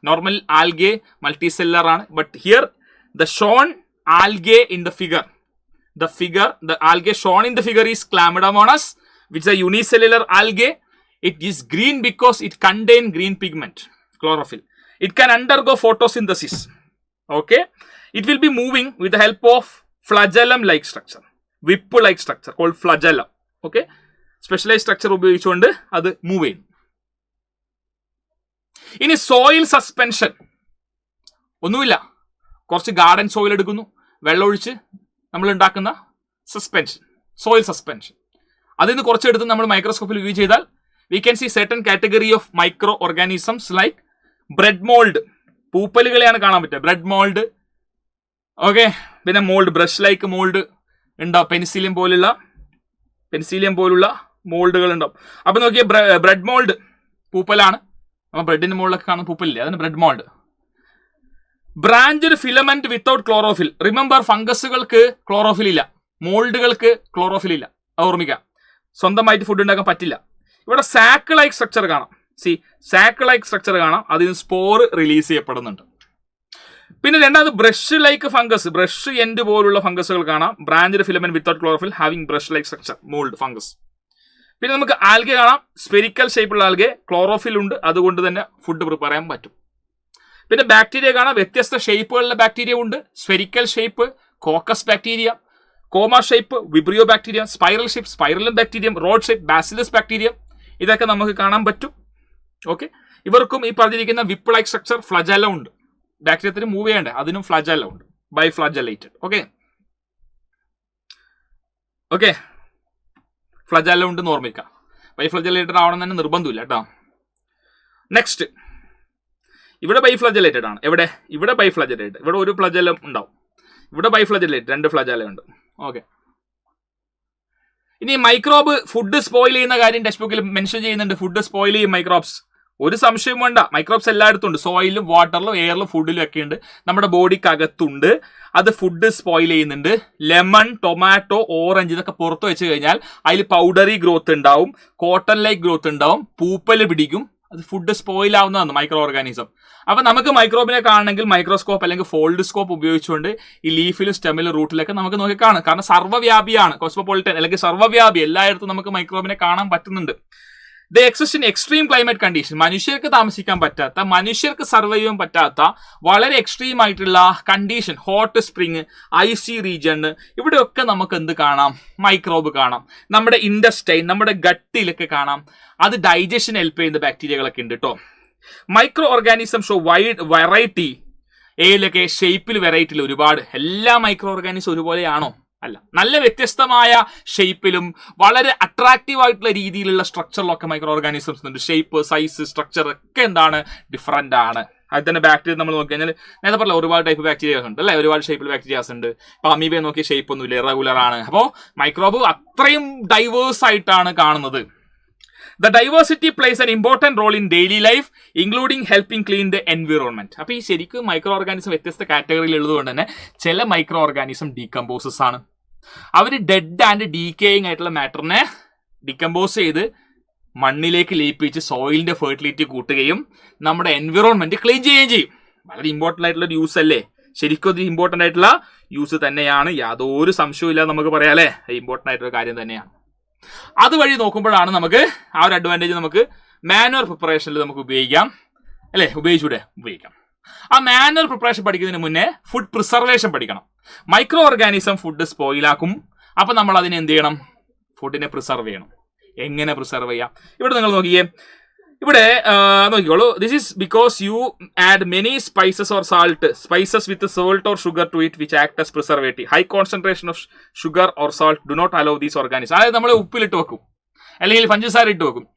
Normal algae multicellular ആണ്, but here the shown algae in the figure, the algae shown in the figure is Chlamydomonas, which is a unicellular algae. It is green because it contains green pigment, chlorophyll. It can undergo photosynthesis. Okay, it will be moving with the help of flagellum like structure, whip like structure called flagellum. Okay, specialized structure ഉപയോഗിച്ചുകൊണ്ട് അത് move ചെയ്യും. ഇനി soil suspension ഒന്നുമില്ല, കുറച്ച് garden soil എടുക്കുന്നു, വെള്ളമൊഴിച്ച് നമ്മൾ ഉണ്ടാക്കുന്ന സസ്പെൻഷൻ, സോയിൽ സസ്പെൻഷൻ. അതിൽ നിന്ന് കുറച്ചെടുത്ത് നമ്മൾ മൈക്രോസ്കോപ്പിൽ വ്യൂ ചെയ്താൽ we can see certain category of micro organisms like bread mould. പൂപ്പലുകളെയാണ് കാണാൻ പറ്റുക, ബ്രെഡ് മോൾഡ്. ഓക്കെ, പിന്നെ മോൾഡ്, ബ്രഷ് ലൈക്ക് മോൾഡ് ഉണ്ടാവും, പെൻസിലിയം പോലുള്ള മോൾഡുകൾ ഉണ്ടാവും. അപ്പൊ നോക്കിയ ബ്രെഡ് മോൾഡ് പൂപ്പലാണ്. അപ്പൊ ബ്രെഡിന്റെ മുകളിലൊക്കെ കാണുന്ന പൂപ്പലില്ലേ, അതാണ് bread mould. Branched filament without chlorophyll. Remember, ഫംഗസുകൾക്ക് ക്ലോറോഫിൽ ഇല്ല, മോൾഡുകൾക്ക് ക്ലോറോഫിൽ ഇല്ല, ഓർമ്മിക്കാം. സ്വന്തമായിട്ട് ഫുഡ് ഉണ്ടാക്കാൻ പറ്റില്ല. ഇവിടെ സാക്ക് ലൈക്ക് സ്ട്രക്ചർ കാണാം. സാക്ക് ലൈക്ക് സ്ട്രക്ചർ കാണാം, അതിന് സ്പോർ റിലീസ് ചെയ്യപ്പെടുന്നുണ്ട്. പിന്നെ രണ്ടാമത് brush like fungus, brush end പോലുള്ള ഫംഗസുകൾ കാണാം. Branched filament without chlorophyll having brush like structure, mould fungus. പിന്നെ നമുക്ക് ആൽഗെ കാണാം, സ്ഫെരിക്കൽ ഷേപ്പുള്ള ആൽഗെ, ക്ലോറോഫിൽ ഉണ്ട്, അതുകൊണ്ട് തന്നെ ഫുഡ് പ്രിപ്പയർ ചെയ്യാൻ പറ്റും. പിന്നെ ബാക്ടീരിയ കാണാം, വ്യത്യസ്ത ഷേപ്പുകളിലെ ബാക്ടീരിയ ഉണ്ട്. Spherical shape caucus bacteria, comma shape Vibrio bacteria, spiral shape സ്പൈറലം bacterium, road shape bacillus bacterium, ഇതൊക്കെ നമുക്ക് കാണാൻ പറ്റും. ഓക്കെ, ഇവർക്കും ഈ പറഞ്ഞിരിക്കുന്ന വിപ്പ് ലൈക്ക് സ്ട്രക്ചർ ഫ്ലജെല്ല ഉണ്ട്. ബാക്ടീരിയത്തിന് മൂവ് ചെയ്യണ്ടേ, അതിനും ഫ്ലജെല്ല ഉണ്ട്, ബൈ ഫ്ലജെലേറ്റഡ്. ഓക്കെ, ഫ്ലജെല്ല ഉണ്ടെന്ന് ഓർമ്മിക്കാം. ബൈ ഫ്ലജെലേറ്റഡ് ആവണം തന്നെ നിർബന്ധമില്ല കേട്ടോ. നെക്സ്റ്റ്, ഇവിടെ ബൈ ഫ്ലജെലേറ്റഡ് ആണ്. ഇവിടെ ബൈ ഫ്ലജെലേറ്റഡ്, ഇവിടെ ഒരു ഫ്ലജെല്ലം ഉണ്ടാവും. ഇവിടെ ബൈ ഫ്ലജെലേറ്റഡ്, 2 ഫ്ലജെല്ല ഉണ്ട്. ഓക്കെ, ഇനി മൈക്രോബ് ഫുഡ് സ്പോയിൽ ചെയ്യുന്ന കാര്യം ടെക്സ്റ്റ് ബുക്കിൽ മെൻഷൻ ചെയ്യുന്നുണ്ട്. ഫുഡ് സ്പോയിൽ ചെയ്യും മൈക്രോബ്സ്. ഒരു സംശയം വേണ്ട, മൈക്രോബ്സ് എല്ലായിടത്തും ഉണ്ട്. സോയിലും വാട്ടറിലും എയറിലും ഫുഡിലും ഒക്കെ ഉണ്ട്, നമ്മുടെ ബോഡിക്ക് അകത്തുണ്ട്. അത് ഫുഡ് സ്പോയിൽ ചെയ്യുന്നുണ്ട്. ലെമൺ, ടൊമാറ്റോ, ഓറഞ്ച് ഇതൊക്കെ പുറത്ത് വെച്ച് കഴിഞ്ഞാൽ അതിൽ പൗഡറി ഗ്രോത്ത് ഉണ്ടാവും, കോട്ടൺ ലൈക്ക് ഗ്രോത്ത് ഉണ്ടാവും, പൂപ്പല് പിടിക്കും. അത് ഫുഡ് സ്പോയിൽ ആവുന്നതാണ് മൈക്രോ ഓർഗാനിസം. അപ്പൊ നമുക്ക് മൈക്രോബിനെ കാണണമെങ്കിൽ മൈക്രോസ്കോപ്പ് അല്ലെങ്കിൽ ഫോൾഡ് സ്കോപ്പ് ഉപയോഗിച്ചുകൊണ്ട് ഈ ലീഫിലും സ്റ്റെമ്മിലും റൂട്ടിലൊക്കെ നമുക്ക് നോക്കി കാണാം. കാരണം സർവ്വവ്യാപിയാണ്, കോസ്മോപൊളിറ്റൻ അല്ലെങ്കിൽ സർവ്വവ്യാപി, എല്ലായിടത്തും നമുക്ക് മൈക്രോബിനെ കാണാൻ പറ്റുന്നുണ്ട്. The exist in extreme climate condition, മനുഷ്യർക്ക് താമസിക്കാൻ പറ്റാത്ത, മനുഷ്യർക്ക് സർവൈവ് ചെയ്യാൻ പറ്റാത്ത വളരെ എക്സ്ട്രീം ആയിട്ടുള്ള condition, hot spring, icy region, ഇവിടെയൊക്കെ നമുക്ക് എന്ത് കാണാം? മൈക്രോബ് കാണാം. നമ്മുടെ ഇൻഡസ്റ്റൈൻ, നമ്മുടെ ഗട്ടിലൊക്കെ കാണാം. അത് ഡൈജഷൻ ഹെൽപ്പ് ചെയ്യുന്ന ബാക്ടീരിയകളൊക്കെ ഉണ്ട് കേട്ടോ. Micro organism show wide variety. ഏലൊക്കെ ഷേപ്പിൽ വെറൈറ്റിയിൽ ഒരുപാട്. എല്ലാ മൈക്രോ ഓർഗാനിസം ഒരുപോലെയാണോ? അല്ല. നല്ല വ്യത്യസ്തമായ ഷേപ്പിലും വളരെ അട്രാക്റ്റീവ് ആയിട്ടുള്ള രീതിയിലുള്ള സ്ട്രക്ചറിലൊക്കെ മൈക്രോ ഓർഗാനിസംസ് ഉണ്ട്. ഷേപ്പ്, സൈസ്, സ്ട്രക്ചർ ഒക്കെ എന്താണ്? ഡിഫറൻ്റ് ആണ്. അതിൽ തന്നെ ബാക്ടീരിയ നമ്മൾ നോക്കി കഴിഞ്ഞാൽ നേരത്തെ പറഞ്ഞ ഒരുപാട് ടൈപ്പ് ബാക്ടീരിയാസ് ഉണ്ട് അല്ലേ? ഒരുപാട് ഷേപ്പിൽ ബാക്ടീരിയാസ് ഉണ്ട്. ഇപ്പൊ അമീബയെ നോക്കിയ ഷേപ്പ് ഒന്നുമില്ല, ഇറഗുലർ ആണ്. അപ്പോൾ മൈക്രോബ് അത്രയും ഡൈവേഴ്സ് ആയിട്ടാണ് കാണുന്നത്. The diversity plays an important role in daily life, including helping clean the environment. അപ്പോൾ ഈ ശരിക്കും മൈക്രോ ഓർഗാനിസം വ്യത്യസ്ത കാറ്റഗറിയിൽ ഉള്ളതുകൊണ്ട് തന്നെ ചില മൈക്രോ ഓർഗാനിസം ഡീകമ്പോസസ് ആണ്. അവർ ഡെഡ് ആൻഡ് ഡീക്കേയിങ് ആയിട്ടുള്ള മാറ്ററിനെ ഡികമ്പോസ് ചെയ്ത് മണ്ണിലേക്ക് ലയിപ്പിച്ച് സോയിലിന്റെ ഫെർട്ടിലിറ്റി കൂട്ടുകയും നമ്മുടെ എൻവിറോൺമെന്റ് ക്ലീൻ ചെയ്യുകയും ചെയ്യും. വളരെ ഇമ്പോർട്ടൻ്റ് ആയിട്ടുള്ള ഒരു യൂസ് അല്ലേ? ശരിക്കും അത് ഇമ്പോർട്ടൻ്റ് ആയിട്ടുള്ള യൂസ് തന്നെയാണ്, യാതൊരു സംശയവും ഇല്ല നമുക്ക് പറയാം അല്ലേ? ഇമ്പോർട്ടൻ്റ് ആയിട്ടുള്ള കാര്യം തന്നെയാണ്. അതുവഴി നോക്കുമ്പോഴാണ് നമുക്ക് ആ ഒരു അഡ്വാൻറ്റേജ് നമുക്ക് മാനുവർ പ്രിപ്പറേഷനിൽ നമുക്ക് ഉപയോഗിക്കാം അല്ലേ? ഉപയോഗിക്കാം. ആ മാനുവൽ പ്രിപ്പറേഷൻ പഠിക്കുന്നതിന് മുന്നേ ഫുഡ് പ്രിസർവേഷൻ പഠിക്കണം. മൈക്രോ ഓർഗാനിസം ഫുഡ് സ്പോയിലാക്കും. അപ്പൊ നമ്മൾ അതിനെ എന്ത് ചെയ്യണം? ഫുഡിനെ പ്രിസർവ് ചെയ്യണം. എങ്ങനെ പ്രിസർവ് ചെയ്യാം? ഇവിടെ നിങ്ങൾ നോക്കിയേ, ഇവിടെ നോക്കിക്കോളൂ. This is because you add many spices with salt or sugar to it which act as preservative. High concentration of sugar or salt do not allow these organism. അതായത് നമ്മൾ ഉപ്പിലിട്ട് വെക്കും അല്ലെങ്കിൽ പഞ്ചസാര ഇട്ട് വെക്കും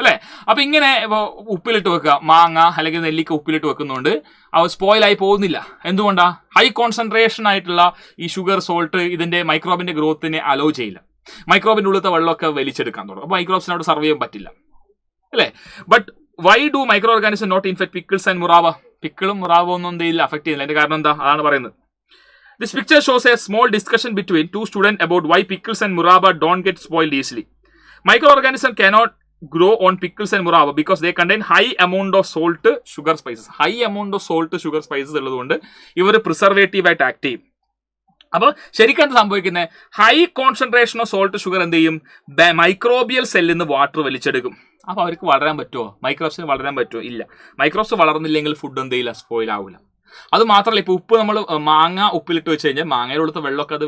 അല്ലേ? അപ്പൊ ഇങ്ങനെ ഉപ്പിലിട്ട് വെക്കുക, മാങ്ങ അല്ലെങ്കിൽ നെല്ലിക്ക ഉപ്പിലിട്ട് വെക്കുന്നതുകൊണ്ട് അവ സ്പോയിലായി പോകുന്നില്ല. എന്തുകൊണ്ടാ? ഹൈ കോൺസെൻട്രേഷൻ ആയിട്ടുള്ള ഈ ഷുഗർ, സോൾട്ട് ഇതിന്റെ മൈക്രോബിന്റെ ഗ്രോത്തിനെ അലോ ചെയ്യില്ല. മൈക്രോബിന്റെ ഉള്ളത്തെ വെള്ളമൊക്കെ വലിച്ചെടുക്കാൻ തുടങ്ങും. അപ്പൊ മൈക്രോബ്സിന് അവിടെ സർവ് ചെയ്യാൻ പറ്റില്ല അല്ലേ? But why do micro organism not infect pickles and മുറാവ? പിക്കിളും മുറാവ ഒന്നും എന്ത് ചെയ്യില്ല, അഫക്ട് ചെയ്യില്ല. അതിന്റെ കാരണം എന്താ? അതാണ് പറയുന്നത്. This picture shows a small discussion between two student about why pickles and മുറാവ don't get spoiled easily. Micro organism cannot grow on pickles and murava because they contain high amount of salt, sugar, spices. High amount of salt, sugar, spices ഉള്ളതുകൊണ്ട് ഇവർ preservative ആയിട്ട് act ചെയ്യും. അപ്പോൾ ശരിക്കും എന്താ സംഭവിക്കുന്നത്? High concentration of salt, sugar എന്ത് ചെയ്യും? മൈക്രോബിയൽ സെല്ലിൽ നിന്ന് വാട്ടർ വലിച്ചെടുക്കും. അപ്പോൾ അവർക്ക് വളരാൻ പറ്റുമോ? മൈക്രോബ്സിന് വളരാൻ പറ്റുമോ? ഇല്ല. മൈക്രോബ്സ് വളർന്നില്ലെങ്കിൽ ഫുഡ് എന്ത് ചെയ്യില്ല, സ്പോയിൽ ആവില്ല. അത് മാത്രമല്ല, ഇപ്പോൾ ഉപ്പ് നമ്മൾ മാങ്ങ ഉപ്പിലിട്ട് വെച്ച് കഴിഞ്ഞാൽ മാങ്ങയിലുള്ളത്തെ വെള്ളമൊക്കെ അത്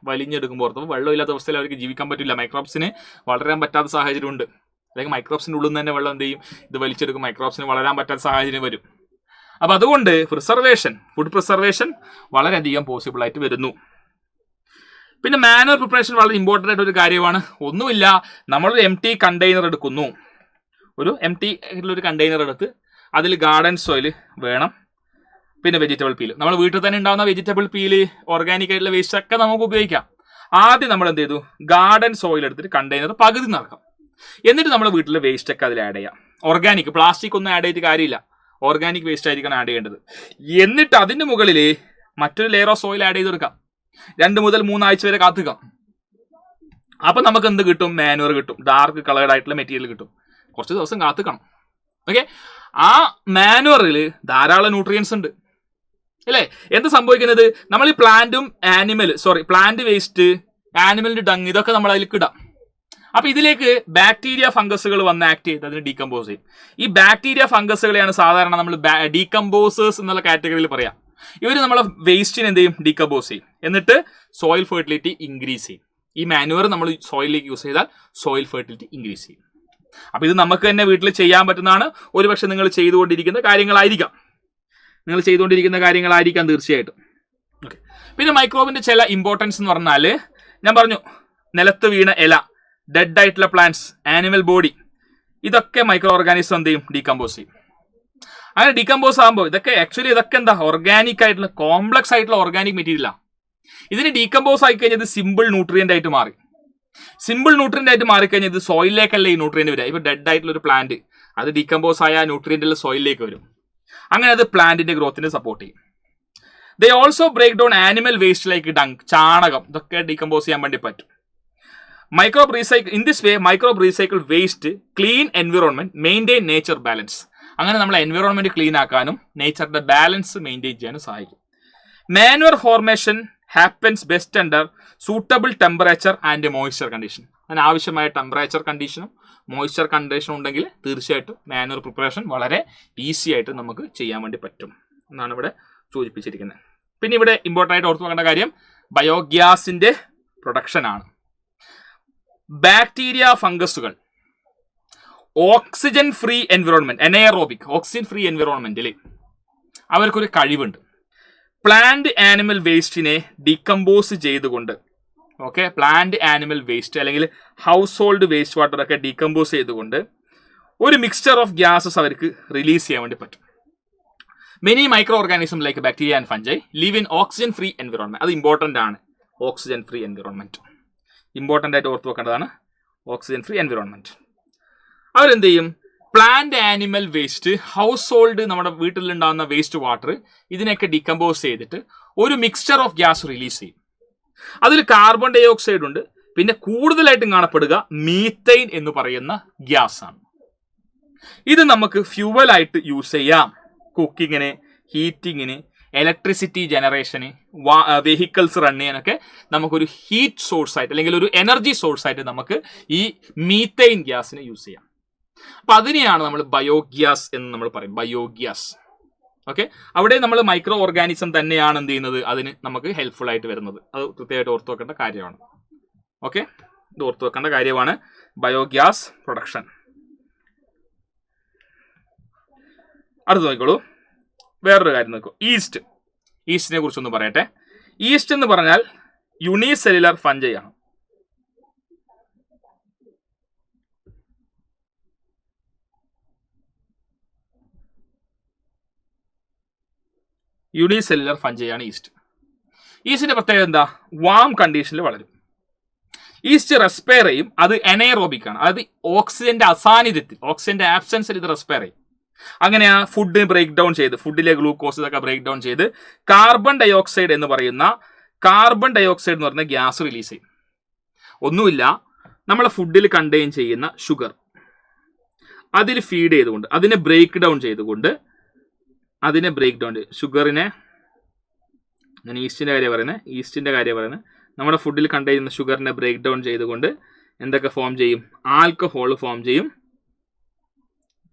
വലിഞ്ഞെടുക്കുമ്പോൾ പുറത്ത് വെള്ളമില്ലാത്ത അവസ്ഥയിൽ അവർക്ക് ജീവിക്കാൻ പറ്റില്ല. മൈക്രോബ്സിന് വളരാൻ പറ്റാത്ത സാഹചര്യം ഉണ്ട്. അല്ലെങ്കിൽ മൈക്രോബ്സിൻ്റെ ഉള്ളിൽ നിന്ന് തന്നെ വെള്ളം എന്ത് ചെയ്യും? ഇത് വലിച്ചെടുക്കും. മൈക്രോബ്സിന് വളരാൻ പറ്റാത്ത സാഹചര്യം വരും. അപ്പോൾ അതുകൊണ്ട് ഫുഡ് പ്രിസർവേഷൻ വളരെയധികം പോസിബിൾ ആയിട്ട് വരുന്നു. പിന്നെ മാനുവൽ പ്രിപ്പറേഷൻ വളരെ ഇമ്പോർട്ടൻ്റ് ആയിട്ട് ഒരു കാര്യമാണ്. ഒന്നുമില്ല, നമ്മളൊരു എംപ്റ്റി കണ്ടെയ്നർ എടുക്കുന്നു. ഒരു എംപ്റ്റി ആയിട്ടുള്ള ഒരു കണ്ടെയ്നർ എടുത്ത് അതിൽ ഗാർഡൻ സോയിൽ വേണം, പിന്നെ വെജിറ്റബിൾ പീൽ. നമ്മൾ വീട്ടിൽ തന്നെ ഉണ്ടാകുന്ന വെജിറ്റബിൾ പീല്, ഓർഗാനിക് ആയിട്ടുള്ള വേസ്റ്റ് ഒക്കെ നമുക്ക് ഉപയോഗിക്കാം. ആദ്യം നമ്മൾ എന്ത് ചെയ്തു? ഗാർഡൻ സോയിൽ എടുത്തിട്ട് കണ്ടെയ്നർ പകുതി നിറക്കാം. എന്നിട്ട് നമ്മൾ വീട്ടിലെ വേസ്റ്റ് ഒക്കെ അതിൽ ആഡ് ചെയ്യാം. ഓർഗാനിക്, പ്ലാസ്റ്റിക് ഒന്നും ആഡ് ചെയ്തിട്ട് കാര്യമില്ല. ഓർഗാനിക് വേസ്റ്റ് ആയിരിക്കണം ആഡ് ചെയ്യേണ്ടത്. എന്നിട്ട് അതിൻ്റെ മുകളിൽ മറ്റൊരു ലെയർ ഓഫ് സോയിൽ ആഡ് ചെയ്ത് കൊടുക്കാം. 2 മുതൽ 3 ആഴ്ച വരെ കാത്തുക്കാം. അപ്പൊ നമുക്ക് എന്ത് കിട്ടും? മാനുവർ കിട്ടും. ഡാർക്ക് കളേർഡ് ആയിട്ടുള്ള മെറ്റീരിയൽ കിട്ടും. കുറച്ച് ദിവസം കാത്തുക്കണം. ഓക്കെ, ആ മാനുവറിൽ ധാരാളം ന്യൂട്രിയൻസ് ഉണ്ട് അല്ലേ? എന്ത് സംഭവിക്കുന്നത്? നമ്മൾ ഈ പ്ലാന്റ് വേസ്റ്റ്, ആനിമലിന്റെ ഡങ്, ഇതൊക്കെ നമ്മൾ അതിലേക്ക് ഇടാം. അപ്പൊ ഇതിലേക്ക് ബാക്ടീരിയ, ഫംഗസുകൾ വന്ന് ആക്ട് ചെയ്ത് അതിന് ഡീകമ്പോസ് ചെയ്യും. ഈ ബാക്ടീരിയ, ഫംഗസുകളെയാണ് സാധാരണ നമ്മൾ ഡീകമ്പോസേഴ്സ് എന്നുള്ള കാറ്റഗറിയിൽ പറയാം. ഇവർ നമ്മളെ വേസ്റ്റിന് എന്ത് ചെയ്യും? ഡീകമ്പോസ് ചെയ്യും. എന്നിട്ട് സോയിൽ ഫെർട്ടിലിറ്റി ഇൻക്രീസ് ചെയ്യും. ഈ മാനുവർ നമ്മൾ സോയിലിലേക്ക് യൂസ് ചെയ്താൽ സോയിൽ ഫെർട്ടിലിറ്റി ഇൻക്രീസ് ചെയ്യും. അപ്പൊ ഇത് നമുക്ക് തന്നെ വീട്ടിൽ ചെയ്യാൻ പറ്റുന്നതാണ്. ഒരുപക്ഷെ നിങ്ങൾ ചെയ്തുകൊണ്ടിരിക്കുന്ന കാര്യങ്ങളായിരിക്കാം തീർച്ചയായിട്ടും. ഓക്കെ, പിന്നെ മൈക്രോബിന്റെ ചില ഇമ്പോർട്ടൻസ് എന്ന് പറഞ്ഞാൽ ഞാൻ പറഞ്ഞു, നിലത്ത് വീണ ഇല, ഡെഡ് ആയിട്ടുള്ള പ്ലാന്റ്സ്, ആനിമൽ ബോഡി, ഇതൊക്കെ മൈക്രോ ഓർഗാനിസം എന്ത് ചെയ്യും? ഡീകമ്പോസ് ചെയ്യും. അങ്ങനെ ഡീകമ്പോസ് ആകുമ്പോൾ ഇതൊക്കെ എന്താ? ഓർഗാനിക് ആയിട്ടുള്ള കോംപ്ലക്സ് ആയിട്ടുള്ള ഓർഗാനിക് മെറ്റീരിയലാണ്. ഇതിന് ഡീകമ്പോസ് ആയി കഴിഞ്ഞാൽ ഇത് സിമ്പിൾ ന്യൂട്രിയന്റ് ആയിട്ട് മാറി. സിമ്പിൾ ന്യൂട്രിയന്റ് ആയിട്ട് മാറിക്കഴിഞ്ഞാൽ ഇത് സോയിലിലേക്കല്ല ഈ ന്യൂട്രിയന്റ് വരിക. ഇപ്പൊ ഡെഡ് ആയിട്ടുള്ള ഒരു പ്ലാന്റ്, അത് ഡീകമ്പോസ് ആയ ന്യൂട്രിയൻ്റിൽ സോയിലിലേക്ക് വരും. അങ്ങനെ അത് പ്ലാന്റിന്റെ ഗ്രോത്തിനെ സപ്പോർട്ട് ചെയ്യും. They also break down animal waste like dung, ചാണകം, ഇതൊക്കെ ഡീകമ്പോസ് ചെയ്യാൻ വേണ്ടി പറ്റും. In this way microbe recycle waste, clean environment, maintain nature balance. അങ്ങനെ നമ്മൾ എൻവിറോൺമെന്റ് ക്ലീൻ ആക്കാനും നേച്ചറിന്റെ ബാലൻസ് മെയിൻറ്റെയിൻ ചെയ്യാനും സഹായിക്കും. Manoeuvre formation happens best under suitable temperature and moisture condition. അതിനാവശ്യമായ ടെമ്പറേച്ചർ കണ്ടീഷനും മോയ്സ്ചർ കണ്ടീഷനും ഉണ്ടെങ്കിൽ തീർച്ചയായിട്ടും മാനുവർ പ്രിപ്പറേഷൻ വളരെ ഈസി ആയിട്ട് നമുക്ക് ചെയ്യാൻ വേണ്ടി പറ്റും എന്നാണ് ഇവിടെ സൂചിപ്പിച്ചിരിക്കുന്നത്. പിന്നെ ഇവിടെ ഇമ്പോർട്ടൻ്റ് ആയിട്ട് ഓർത്തു വെക്കേണ്ട കാര്യം ബയോഗ്യാസിന്റെ പ്രൊഡക്ഷൻ ആണ്. ബാക്ടീരിയ, ഫംഗസുകൾ oxygen free environment, anaerobic oxygen free എൻവിറോൺമെന്റിൽ അവർക്കൊരു കഴിവുണ്ട്. പ്ലാന്റ് ആനിമൽ വേസ്റ്റിനെ ഡീകമ്പോസ് ചെയ്തുകൊണ്ട്, ഓക്കെ, പ്ലാന്റ് ആനിമൽ വേസ്റ്റ് അല്ലെങ്കിൽ ഹൗസ് ഹോൾഡ് വേസ്റ്റ് വാട്ടർ ഒക്കെ ഡീകമ്പോസ് ചെയ്തുകൊണ്ട് ഒരു മിക്സ്ചർ ഓഫ് ഗ്യാസസ് അവർക്ക് റിലീസ് ചെയ്യാൻ വേണ്ടി പറ്റും. Many micro organism like bacteria and fungi live in oxygen free environment. അത് ഇമ്പോർട്ടൻ്റ് ആണ്. ഓക്സിജൻ ഫ്രീ എൻവിറോൺമെന്റ് ഇമ്പോർട്ടൻ്റ് ആയിട്ട് ഓർത്ത് വെക്കേണ്ടതാണ്. Oxygen free environment. അവരെന്ത് ചെയ്യും? Plant animal waste, house hold നമ്മുടെ വീട്ടിലുണ്ടാകുന്ന വേസ്റ്റ് വാട്ടർ, ഇതിനൊക്കെ ഡീകമ്പോസ് ചെയ്തിട്ട് ഒരു മിക്സ്ചർ ഓഫ് ഗ്യാസ് റിലീസ് ചെയ്യും. അതിൽ കാർബൺ ഡൈ ഓക്സൈഡ് ഉണ്ട്, പിന്നെ കൂടുതലായിട്ടും കാണപ്പെടുക മീത്തൈൻ എന്ന് പറയുന്ന ഗ്യാസ് ആണ്. ഇത് നമുക്ക് ഫ്യൂവലായിട്ട് യൂസ് ചെയ്യാം. കുക്കിങ്ങിന്, ഹീറ്റിങ്ങിന്, ഇലക്ട്രിസിറ്റി ജനറേഷന്, വെഹിക്കിൾസ് റൺ ചെയ്യാനൊക്കെ നമുക്കൊരു ഹീറ്റ് സോഴ്സ് ആയിട്ട് അല്ലെങ്കിൽ ഒരു എനർജി സോഴ്സ് ആയിട്ട് നമുക്ക് ഈ മീത്തൈൻ ഗ്യാസിനെ യൂസ് ചെയ്യാം. അപ്പൊ അതിനെയാണ് നമ്മൾ ബയോഗ്യാസ് എന്ന് നമ്മൾ പറയും. ബയോഗ്യാസ്. ഓക്കെ, അവിടെ നമ്മൾ മൈക്രോ ഓർഗാനിസം തന്നെയാണ് എന്ത് ചെയ്യുന്നത്, അതിന് നമുക്ക് ഹെൽപ്ഫുൾ ആയിട്ട് വരുന്നത്. അത് കൃത്യമായിട്ട് ഓർത്തു വെക്കേണ്ട കാര്യമാണ്. ഓക്കെ, ഇത് ഓർത്തു വെക്കേണ്ട കാര്യമാണ് ബയോഗ്യാസ് പ്രൊഡക്ഷൻ. അടുത്ത് നോക്കിക്കോളൂ, വേറൊരു കാര്യം നോക്കൂ. ഈസ്റ്റിനെ കുറിച്ചൊന്ന് പറയട്ടെ. ഈസ്റ്റ് എന്ന് പറഞ്ഞാൽ യൂണിസെല്ലുലാർ ഫംജൈ ആണ്. യൂണിസെല്ലുലാർ ഫംജൈ ആണ് ഈസ്റ്റ്. ഈസ്റ്റിന്റെ പ്രത്യേകത എന്താ? വാം കണ്ടീഷനിൽ വളരും. ഈസ്റ്റ് റെസ്പയർ ചെയ്യും. അത് എനൈറോബിക് ആണ്. അതായത് ഓക്സിജന്റെ അസാന്നിധ്യത്തിൽ, ഓക്സിജന്റെ ആബ്സെൻസിൽ ഇത് റെസ്പയർ ചെയ്യും. അങ്ങനെ ആ ഫുഡ് ബ്രേക്ക് ഡൗൺ ചെയ്ത്, ഫുഡിലെ ഗ്ലൂക്കോസ് ഇതൊക്കെ ബ്രേക്ക് ഡൗൺ ചെയ്ത് കാർബൺ ഡൈ ഓക്സൈഡ് എന്ന് പറയുന്ന ഗ്യാസ് റിലീസ് ചെയ്യും. ഒന്നുമില്ല, നമ്മളെ ഫുഡിൽ കണ്ടെയ്ൻ ചെയ്യുന്ന ഷുഗർ അതിൽ ഫീഡ് ചെയ്തുകൊണ്ട് അതിനെ ബ്രേക്ക് ഡൗൺ ചെയ്തുകൊണ്ട് ഷുഗറിനെ, ഞാൻ ഈസ്റ്റിന്റെ കാര്യം പറയുന്നത്, നമ്മുടെ ഫുഡിൽ കണ്ടെയ്ൻ ചെയ്യുന്ന ഷുഗറിനെ ബ്രേക്ക് ഡൗൺ ചെയ്തുകൊണ്ട് എന്തൊക്കെ ഫോം ചെയ്യും? ആൽക്കഹോൾ ഫോം ചെയ്യും.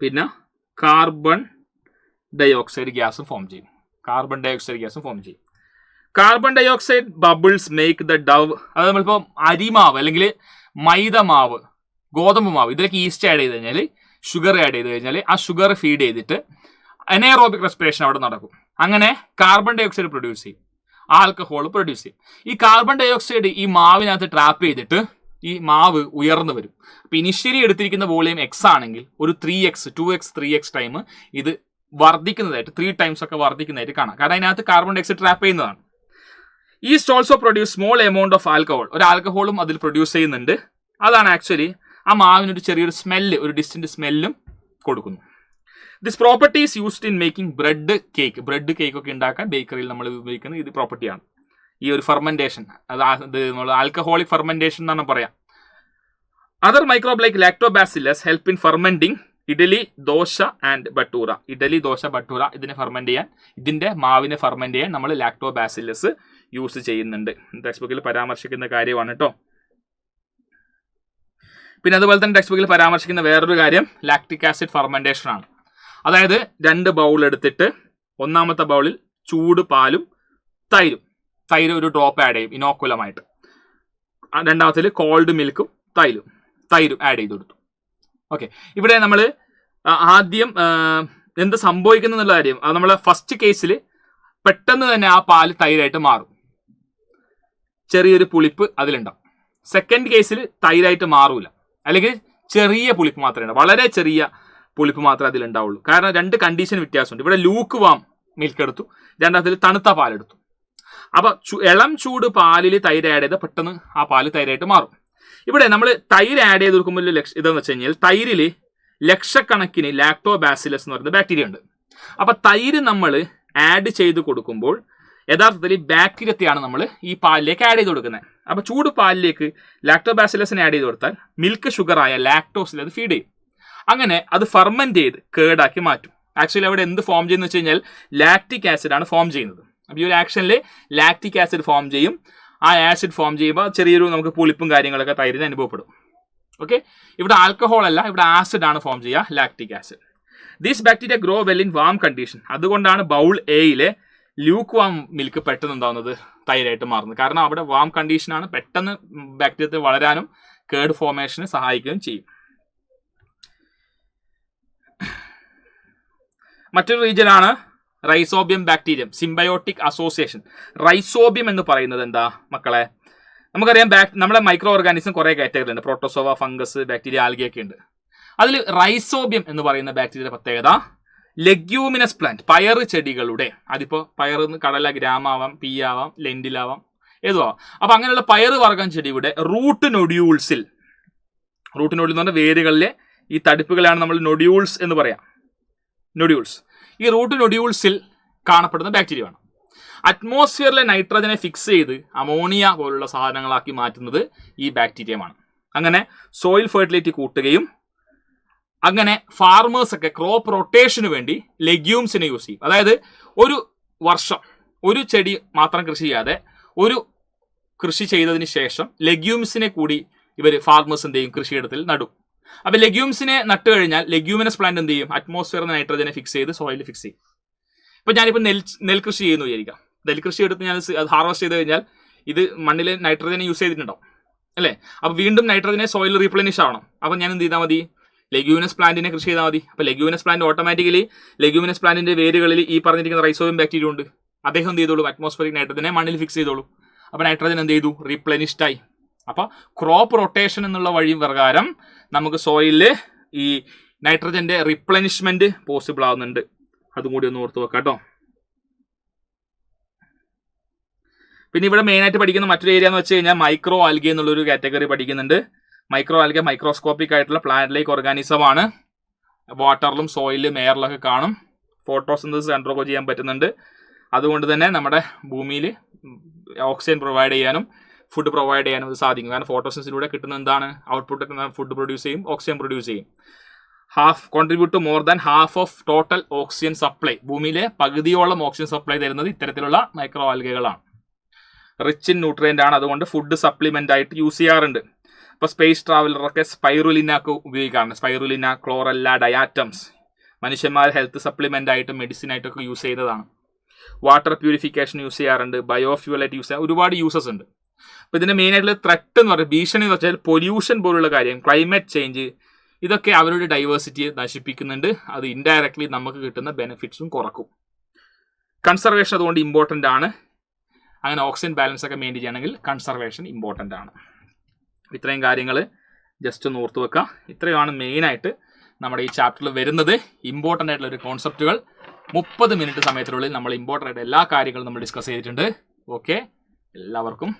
പിന്നെ കാർബൺ ഡൈ ഓക്സൈഡ് ഗ്യാസും ഫോം ചെയ്യും. Carbon dioxide bubbles make the dough. അത് നമ്മളിപ്പോൾ അരിമാവ് അല്ലെങ്കിൽ മൈദ മാവ്, ഗോതമ്പ് മാവ്, ഇതിലേക്ക് ഈസ്റ്റ് ആഡ് ചെയ്ത് കഴിഞ്ഞാൽ, ഷുഗർ ആഡ് ചെയ്ത് കഴിഞ്ഞാൽ ആ ഷുഗർ ഫീഡ് ചെയ്തിട്ട് എനൈറോബിക് റെസ്പിറേഷൻ അവിടെ നടക്കും. അങ്ങനെ കാർബൺ ഡൈ ഓക്സൈഡ് പ്രൊഡ്യൂസ് ചെയ്യും, ആൽക്കഹോൾ പ്രൊഡ്യൂസ് ചെയ്യും. ഈ കാർബൺ ഡൈ ഓക്സൈഡ് ഈ മാവിനകത്ത് ട്രാപ്പ് ചെയ്തിട്ട് ഈ മാവ് ഉയർന്നു വരും. അപ്പൊ ഇനിഷ്യലി എടുത്തിരിക്കുന്ന വോളിയം എക്സ് ആണെങ്കിൽ ഒരു 3x 2x 3x ടൈം ഇത് വർദ്ധിക്കുന്നതായിട്ട്, 3 ടൈംസ് ഒക്കെ വർദ്ധിക്കുന്നതായിട്ട് കാണാം. കാരണം അതിനകത്ത് കാർബൺ ഡൈ ഓക്സൈഡ് ട്രാപ്പ് ചെയ്യുന്നതാണ്. East also produce small amount of alcohol. ഒരു ആൽക്കഹോളും അതിൽ പ്രൊഡ്യൂസ് ചെയ്യുന്നുണ്ട്. അതാണ് ആക്ച്വലി ആ മാവിനൊരു ചെറിയൊരു സ്മെല്ല്, ഒരു ഡിസ്റ്റന്റ് സ്മെല്ലും കൊടുക്കുന്നു. This property is used in making bread cake ഒക്കെ ഉണ്ടാക്കാൻ ബേക്കറിയിൽ നമ്മൾ ഉപയോഗിക്കുന്ന ഇത് പ്രോപ്പർട്ടിയാണ്. ഈ ഒരു ഫെർമെന്റേഷൻ, അത് നമ്മൾ ആൽക്കഹോളിക് ഫെർമെന്റേഷൻ എന്നാണ് പറയാം. Other microbe like lactobacillus help in fermenting idli, dosa and bhatura. ഇതിനെ ഫെർമെന്റ് ചെയ്യാൻ, ഇതിന്റെ മാവിനെ ഫെർമെന്റ് ചെയ്യാൻ നമ്മൾ ലാക്ടോബാസില്ലസ് യൂസ് ചെയ്യുന്നുണ്ട്. ടെക്സ്റ്റ് ബുക്കിൽ പരാമർശിക്കുന്ന കാര്യമാണ് കേട്ടോ. പിന്നെ അതുപോലെ തന്നെ ടെക്സ്റ്റ് ബുക്കിൽ പരാമർശിക്കുന്ന വേറൊരു കാര്യം ലാക്ടിക് ആസിഡ് ഫെർമെന്റേഷൻ ആണ്. അതായത് 2 ബൗൾ എടുത്തിട്ട് ഒന്നാമത്തെ ബൗളിൽ ചൂട് പാലും തൈര് ഒരു ഡ്രോപ്പ് ആഡ് ചെയ്യും ഇനോക്കുലമായിട്ട്. രണ്ടാമത്തിൽ കോൾഡ് മിൽക്കും തൈരും ആഡ് ചെയ്ത് കൊടുത്തു. ഓക്കെ, ഇവിടെ നമ്മൾ ആദ്യം എന്ത് സംഭവിക്കുന്നു എന്നുള്ള കാര്യം, അത് നമ്മളെ ഫസ്റ്റ് കേസിൽ പെട്ടെന്ന് തന്നെ ആ പാല് തൈരായിട്ട് മാറും, ചെറിയൊരു പുളിപ്പ് അതിലുണ്ടാവും. സെക്കൻഡ് കേസിൽ തൈരായിട്ട് മാറൂല, അല്ലെങ്കിൽ ചെറിയ പുളിപ്പ് മാത്രമേ ഉണ്ടാവും, വളരെ ചെറിയ പുളിപ്പ് മാത്രമേ അതിലുണ്ടാവുള്ളൂ. കാരണം 2 കണ്ടീഷൻ വ്യത്യാസമുണ്ട്. ഇവിടെ ലൂക്ക് വാം മിൽക്ക് എടുത്തു, രണ്ടാമത്തിൽ തണുത്ത പാലെടുത്തു. അപ്പൊ ഇളം ചൂട് പാലിൽ തൈര് ആഡ് ചെയ്താൽ പെട്ടെന്ന് ആ പാല് തൈരായിട്ട് മാറും. ഇവിടെ നമ്മൾ തൈര് ആഡ് ചെയ്ത് കൊടുക്കുമ്പോൾ ഇതെന്ന് വെച്ച് കഴിഞ്ഞാൽ തൈരിൽ ലക്ഷക്കണക്കിന് ലാക്ടോബാസിലസ് എന്ന് പറയുന്ന ബാക്ടീരിയ ഉണ്ട്. അപ്പൊ തൈര് നമ്മൾ ആഡ് ചെയ്ത് കൊടുക്കുമ്പോൾ യഥാർത്ഥത്തിൽ ബാക്ടീരിയത്തെയാണ് നമ്മൾ ഈ പാലിലേക്ക് ആഡ് ചെയ്ത് കൊടുക്കുന്നത്. അപ്പൊ ചൂട് പാലിലേക്ക് ലാക്ടോബാസിലസിനെ ആഡ് ചെയ്ത് കൊടുത്താൽ മിൽക്ക് ഷുഗറായ ലാക്ടോസിൽ അത് ഫീഡ് ചെയ്യും. അങ്ങനെ അത് ഫെർമെന്റ് ചെയ്ത് കേടാക്കി മാറ്റും. ആക്ച്വലി അവിടെ എന്ത് ഫോം ചെയ്യുന്ന വെച്ച് കഴിഞ്ഞാൽ ലാക്റ്റിക് ആസിഡ് ആണ് ഫോം ചെയ്യുന്നത്. അപ്പോൾ ഈ ഒരു ആക്ഷനിൽ ലാക്റ്റിക് ആസിഡ് ഫോം ചെയ്യും. ആ ആസിഡ് ഫോം ചെയ്യുമ്പോൾ ചെറിയൊരു നമുക്ക് പുളിപ്പും കാര്യങ്ങളൊക്കെ തൈരിന് അനുഭവപ്പെടും. ഓക്കെ, ഇവിടെ ആൽക്കഹോൾ അല്ല, ഇവിടെ ആസിഡ് ആണ് ഫോം ചെയ്യുക, lactic acid. These bacteria grow well in warm condition. അതുകൊണ്ടാണ് ബൗൾ എയിലെ ലൂക്ക് വാം മിൽക്ക് പെട്ടെന്ന് ഉണ്ടാകുന്നത് തൈരായിട്ട് മാറുന്നത്. കാരണം അവിടെ വാം കണ്ടീഷനാണ്, പെട്ടെന്ന് ബാക്ടീരിയത്തെ വളരാനും കേട് ഫോർമേഷന് സഹായിക്കുകയും ചെയ്യും. മറ്റൊരു റീജിയനാണ് rhizobium bacterium, symbiotic association. Rhizobium എന്ന് പറയുന്നത് എന്താ മക്കളെ? നമുക്കറിയാം നമ്മുടെ മൈക്രോ ഓർഗാനിസം കുറേ കാറ്റഗറി ഉണ്ട്. പ്രോട്ടോസോവ, ഫംഗസ്, ബാക്ടീരിയ, ആൽഗയൊക്കെ ഉണ്ട്. അതിൽ റൈസോബിയം എന്ന് പറയുന്ന ബാക്ടീരിയയുടെ പ്രത്യേകത ലെഗ്യൂമിനസ് പ്ലാന്റ്, പയറ് ചെടികളുടെ, അതിപ്പോൾ പയറ് കടല, ഗ്രാമാവാം, പീയാവാം, ലെൻഡിലാവാം, ഏതോ ആവാം. അപ്പം അങ്ങനെയുള്ള പയറ് വർഗ്ഗം ചെടിയുടെ റൂട്ട് നൊഡ്യൂൾസിൽ, റൂട്ട് നൊഡ്യൂൾ എന്ന് പറഞ്ഞാൽ വേരുകളിലെ ഈ തടിപ്പുകളാണ് നമ്മൾ നൊഡ്യൂൾസ് എന്ന് പറയാം. നൊഡ്യൂൾസ്, ഈ റൂട്ട് നൊഡ്യൂൾസിൽ കാണപ്പെടുന്ന ബാക്ടീരിയയാണ്. അറ്റ്മോസ്ഫിയറിലെ നൈട്രജനെ ഫിക്സ് ചെയ്ത് അമോണിയ പോലുള്ള സാധനങ്ങളാക്കി മാറ്റുന്നത് ഈ ബാക്ടീരിയമാണ്. അങ്ങനെ സോയിൽ ഫെർട്ടിലിറ്റി കൂട്ടുകയും അങ്ങനെ ഫാർമേഴ്സ് ഒക്കെ ക്രോപ്പ് റൊട്ടേഷന് വേണ്ടി ലെഗ്യൂംസിനെ യൂസ് ചെയ്യും. അതായത് ഒരു വർഷം ഒരു ചെടി മാത്രം കൃഷി ചെയ്യാതെ ഒരു കൃഷി ചെയ്തതിന് ശേഷം ലെഗ്യൂംസിനെ കൂടി ഇവർ ഫാർമേഴ്സ് എന്ത് ചെയ്യും, കൃഷിയിടത്തിൽ നടും. അപ്പോൾ ലെഗ്യൂംസിനെ നട്ട് കഴിഞ്ഞാൽ ലെഗ്യൂമിനസ് പ്ലാന്റ് എന്ത് ചെയ്യും, അറ്റ്മോസ്ഫിയറിൽ നൈട്രജനെ ഫിക്സ് ചെയ്ത് സോയിൽ ഫിക്സ് ചെയ്യും. ഇപ്പോൾ ഞാനിപ്പോൾ നെൽകൃഷി ചെയ്യുന്നു വിചാരിക്കാം. നെൽകൃഷി എടുത്ത് ഞാൻ അത് ഹാർവസ്റ്റ് ചെയ്ത് കഴിഞ്ഞാൽ ഇത് മണ്ണിൽ നൈട്രജനെ യൂസ് ചെയ്തിട്ടുണ്ടാവും അല്ലേ? അപ്പോൾ വീണ്ടും നൈട്രജനെ സോയിൽ റീപ്ലനിഷ് ആവണം. അപ്പോൾ ഞാൻ എന്ത് ചെയ്താൽ മതി, ലെഗ്യൂമിനസ് പ്ലാന്റിനെ കൃഷി ചെയ്താൽ മതി. അപ്പോൾ ലെഗ്യൂമിനസ് പ്ലാന്റ് ഓട്ടോമാറ്റിക്കലി ലെഗ്യൂമിനസ് പ്ലാന്റിന്റെ വേരുകളിൽ ഈ പറഞ്ഞിരിക്കുന്ന റൈസോബിയം ബാക്ടീരിയ ഉണ്ട്. അദ്ദേഹം എന്ത് ചെയ്തോളൂ, അറ്റ്മോസ്ഫിയറിക് നൈട്രജനെ മണ്ണിൽ ഫിക്സ് ചെയ്തോളൂ. അപ്പോൾ നൈട്രജൻ എന്ത് ചെയ്തു, റീപ്ലനിഷ്ഡ് ആയി. അപ്പോൾ ക്രോപ്പ് റൊട്ടേഷൻ എന്നുള്ള വഴി പ്രകാരം നമുക്ക് സോയിലിൽ ഈ നൈട്രജന്റെ റിപ്ലനിഷ്മെന്റ് പോസിബിൾ ആവുന്നുണ്ട്. അതും കൂടി ഒന്ന് ഓർത്ത് വെക്കാം കേട്ടോ. പിന്നെ ഇവിടെ മെയിനായിട്ട് പഠിക്കുന്ന മറ്റൊരു ഏരിയ എന്ന് വെച്ച് കഴിഞ്ഞാൽ മൈക്രോ ആൽഗെ എന്നുള്ളൊരു കാറ്റഗറി പഠിക്കുന്നുണ്ട്. മൈക്രോ ആൽഗെ മൈക്രോസ്കോപ്പിക് ആയിട്ടുള്ള പ്ലാന്റ് ലൈക്ക് ഓർഗാനിസം ആണ്. വാട്ടറിലും സോയിലും എയറിലൊക്കെ കാണും. ഫോട്ടോസിന്തസിസ് അണ്ടർഗോ ചെയ്യാൻ പറ്റുന്നുണ്ട്. അതുകൊണ്ട് തന്നെ നമ്മുടെ ഭൂമിയിൽ ഓക്സിജൻ പ്രൊവൈഡ് ചെയ്യാനും ഫുഡ് പ്രൊവൈഡ് ചെയ്യാനും ഇത് സാധിക്കും. കാരണം ഫോട്ടോസിന്തസിലൂടെ കിട്ടുന്ന എന്താണ്, ഔട്ട്പുട്ട് ഫുഡ് പ്രൊഡ്യൂസ് ചെയ്യും, ഓക്സിജൻ പ്രൊഡ്യൂസ് ചെയ്യും. Contribute to more than half of total oxygen supply. ഭൂമിയിലെ പകുതിയോളം ഓക്സിജൻ സപ്ലൈ തരുന്നത് ഇത്തരത്തിലുള്ള മൈക്രോ ആൽഗകളാണ്. റിച്ച് ഇൻ ന്യൂട്രിയൻ്റ് ആണ്. അതുകൊണ്ട് ഫുഡ് സപ്ലിമെൻ്റ് ആയിട്ട് യൂസ് ചെയ്യാറുണ്ട്. ഇപ്പോൾ സ്പേസ് ട്രാവലറൊക്കെ സ്പൈറുലിനൊക്കെ ഉപയോഗിക്കാറുണ്ട്. സ്പൈറുലിന, ക്ലോറല്ല, ഡയാറ്റംസ് മനുഷ്യന്മാർ ഹെൽത്ത് സപ്ലിമെൻ്റ് ആയിട്ട് മെഡിസിൻ ആയിട്ടൊക്കെ യൂസ് ചെയ്തതാണ്. വാട്ടർ പ്യൂരിഫിക്കേഷൻ യൂസ് ചെയ്യാറുണ്ട്. ബയോഫ്യൂൽ ആയിട്ട് യൂസ് ചെയ്യാൻ ഒരുപാട് യൂസസ് ഉണ്ട്. അപ്പോൾ ഇതിൻ്റെ മെയിനായിട്ടുള്ള ത്രെട്ട് എന്ന് പറയുന്നത്, ഭീഷണി എന്ന് വെച്ചാൽ പൊല്യൂഷൻ പോലുള്ള കാര്യം, ക്ലൈമറ്റ് ചേഞ്ച്, ഇതൊക്കെ അവരുടെ ഡൈവേഴ്സിറ്റിയെ നശിപ്പിക്കുന്നുണ്ട്. അത് ഇൻഡയറക്ട്ലി നമുക്ക് കിട്ടുന്ന ബെനിഫിറ്റ്സും കുറക്കും. കൺസർവേഷൻ അതുകൊണ്ട് ഇമ്പോർട്ടൻ്റ് ആണ്. അങ്ങനെ ഓക്സിജൻ ബാലൻസ് ഒക്കെ മെയിൻറ്റെയിൻ ചെയ്യണമെങ്കിൽ കൺസർവേഷൻ ഇമ്പോർട്ടൻ്റ് ആണ്. ഇത്രയും കാര്യങ്ങൾ ജസ്റ്റ് ഒന്ന് ഓർത്ത് വെക്കുക. ഇത്രയുമാണ് മെയിനായിട്ട് നമ്മുടെ ഈ ചാപ്റ്ററിൽ വരുന്നത്. ഇമ്പോർട്ടൻ്റ് ആയിട്ടുള്ള ഒരു കോൺസെപ്റ്റുകൾ 30 മിനിറ്റ് സമയത്തിനുള്ളിൽ നമ്മൾ ഇമ്പോർട്ടൻ്റ് ആയിട്ട് എല്ലാ കാര്യങ്ങളും നമ്മൾ ഡിസ്കസ് ചെയ്തിട്ടുണ്ട്. ഓക്കെ, എല്ലാവർക്കും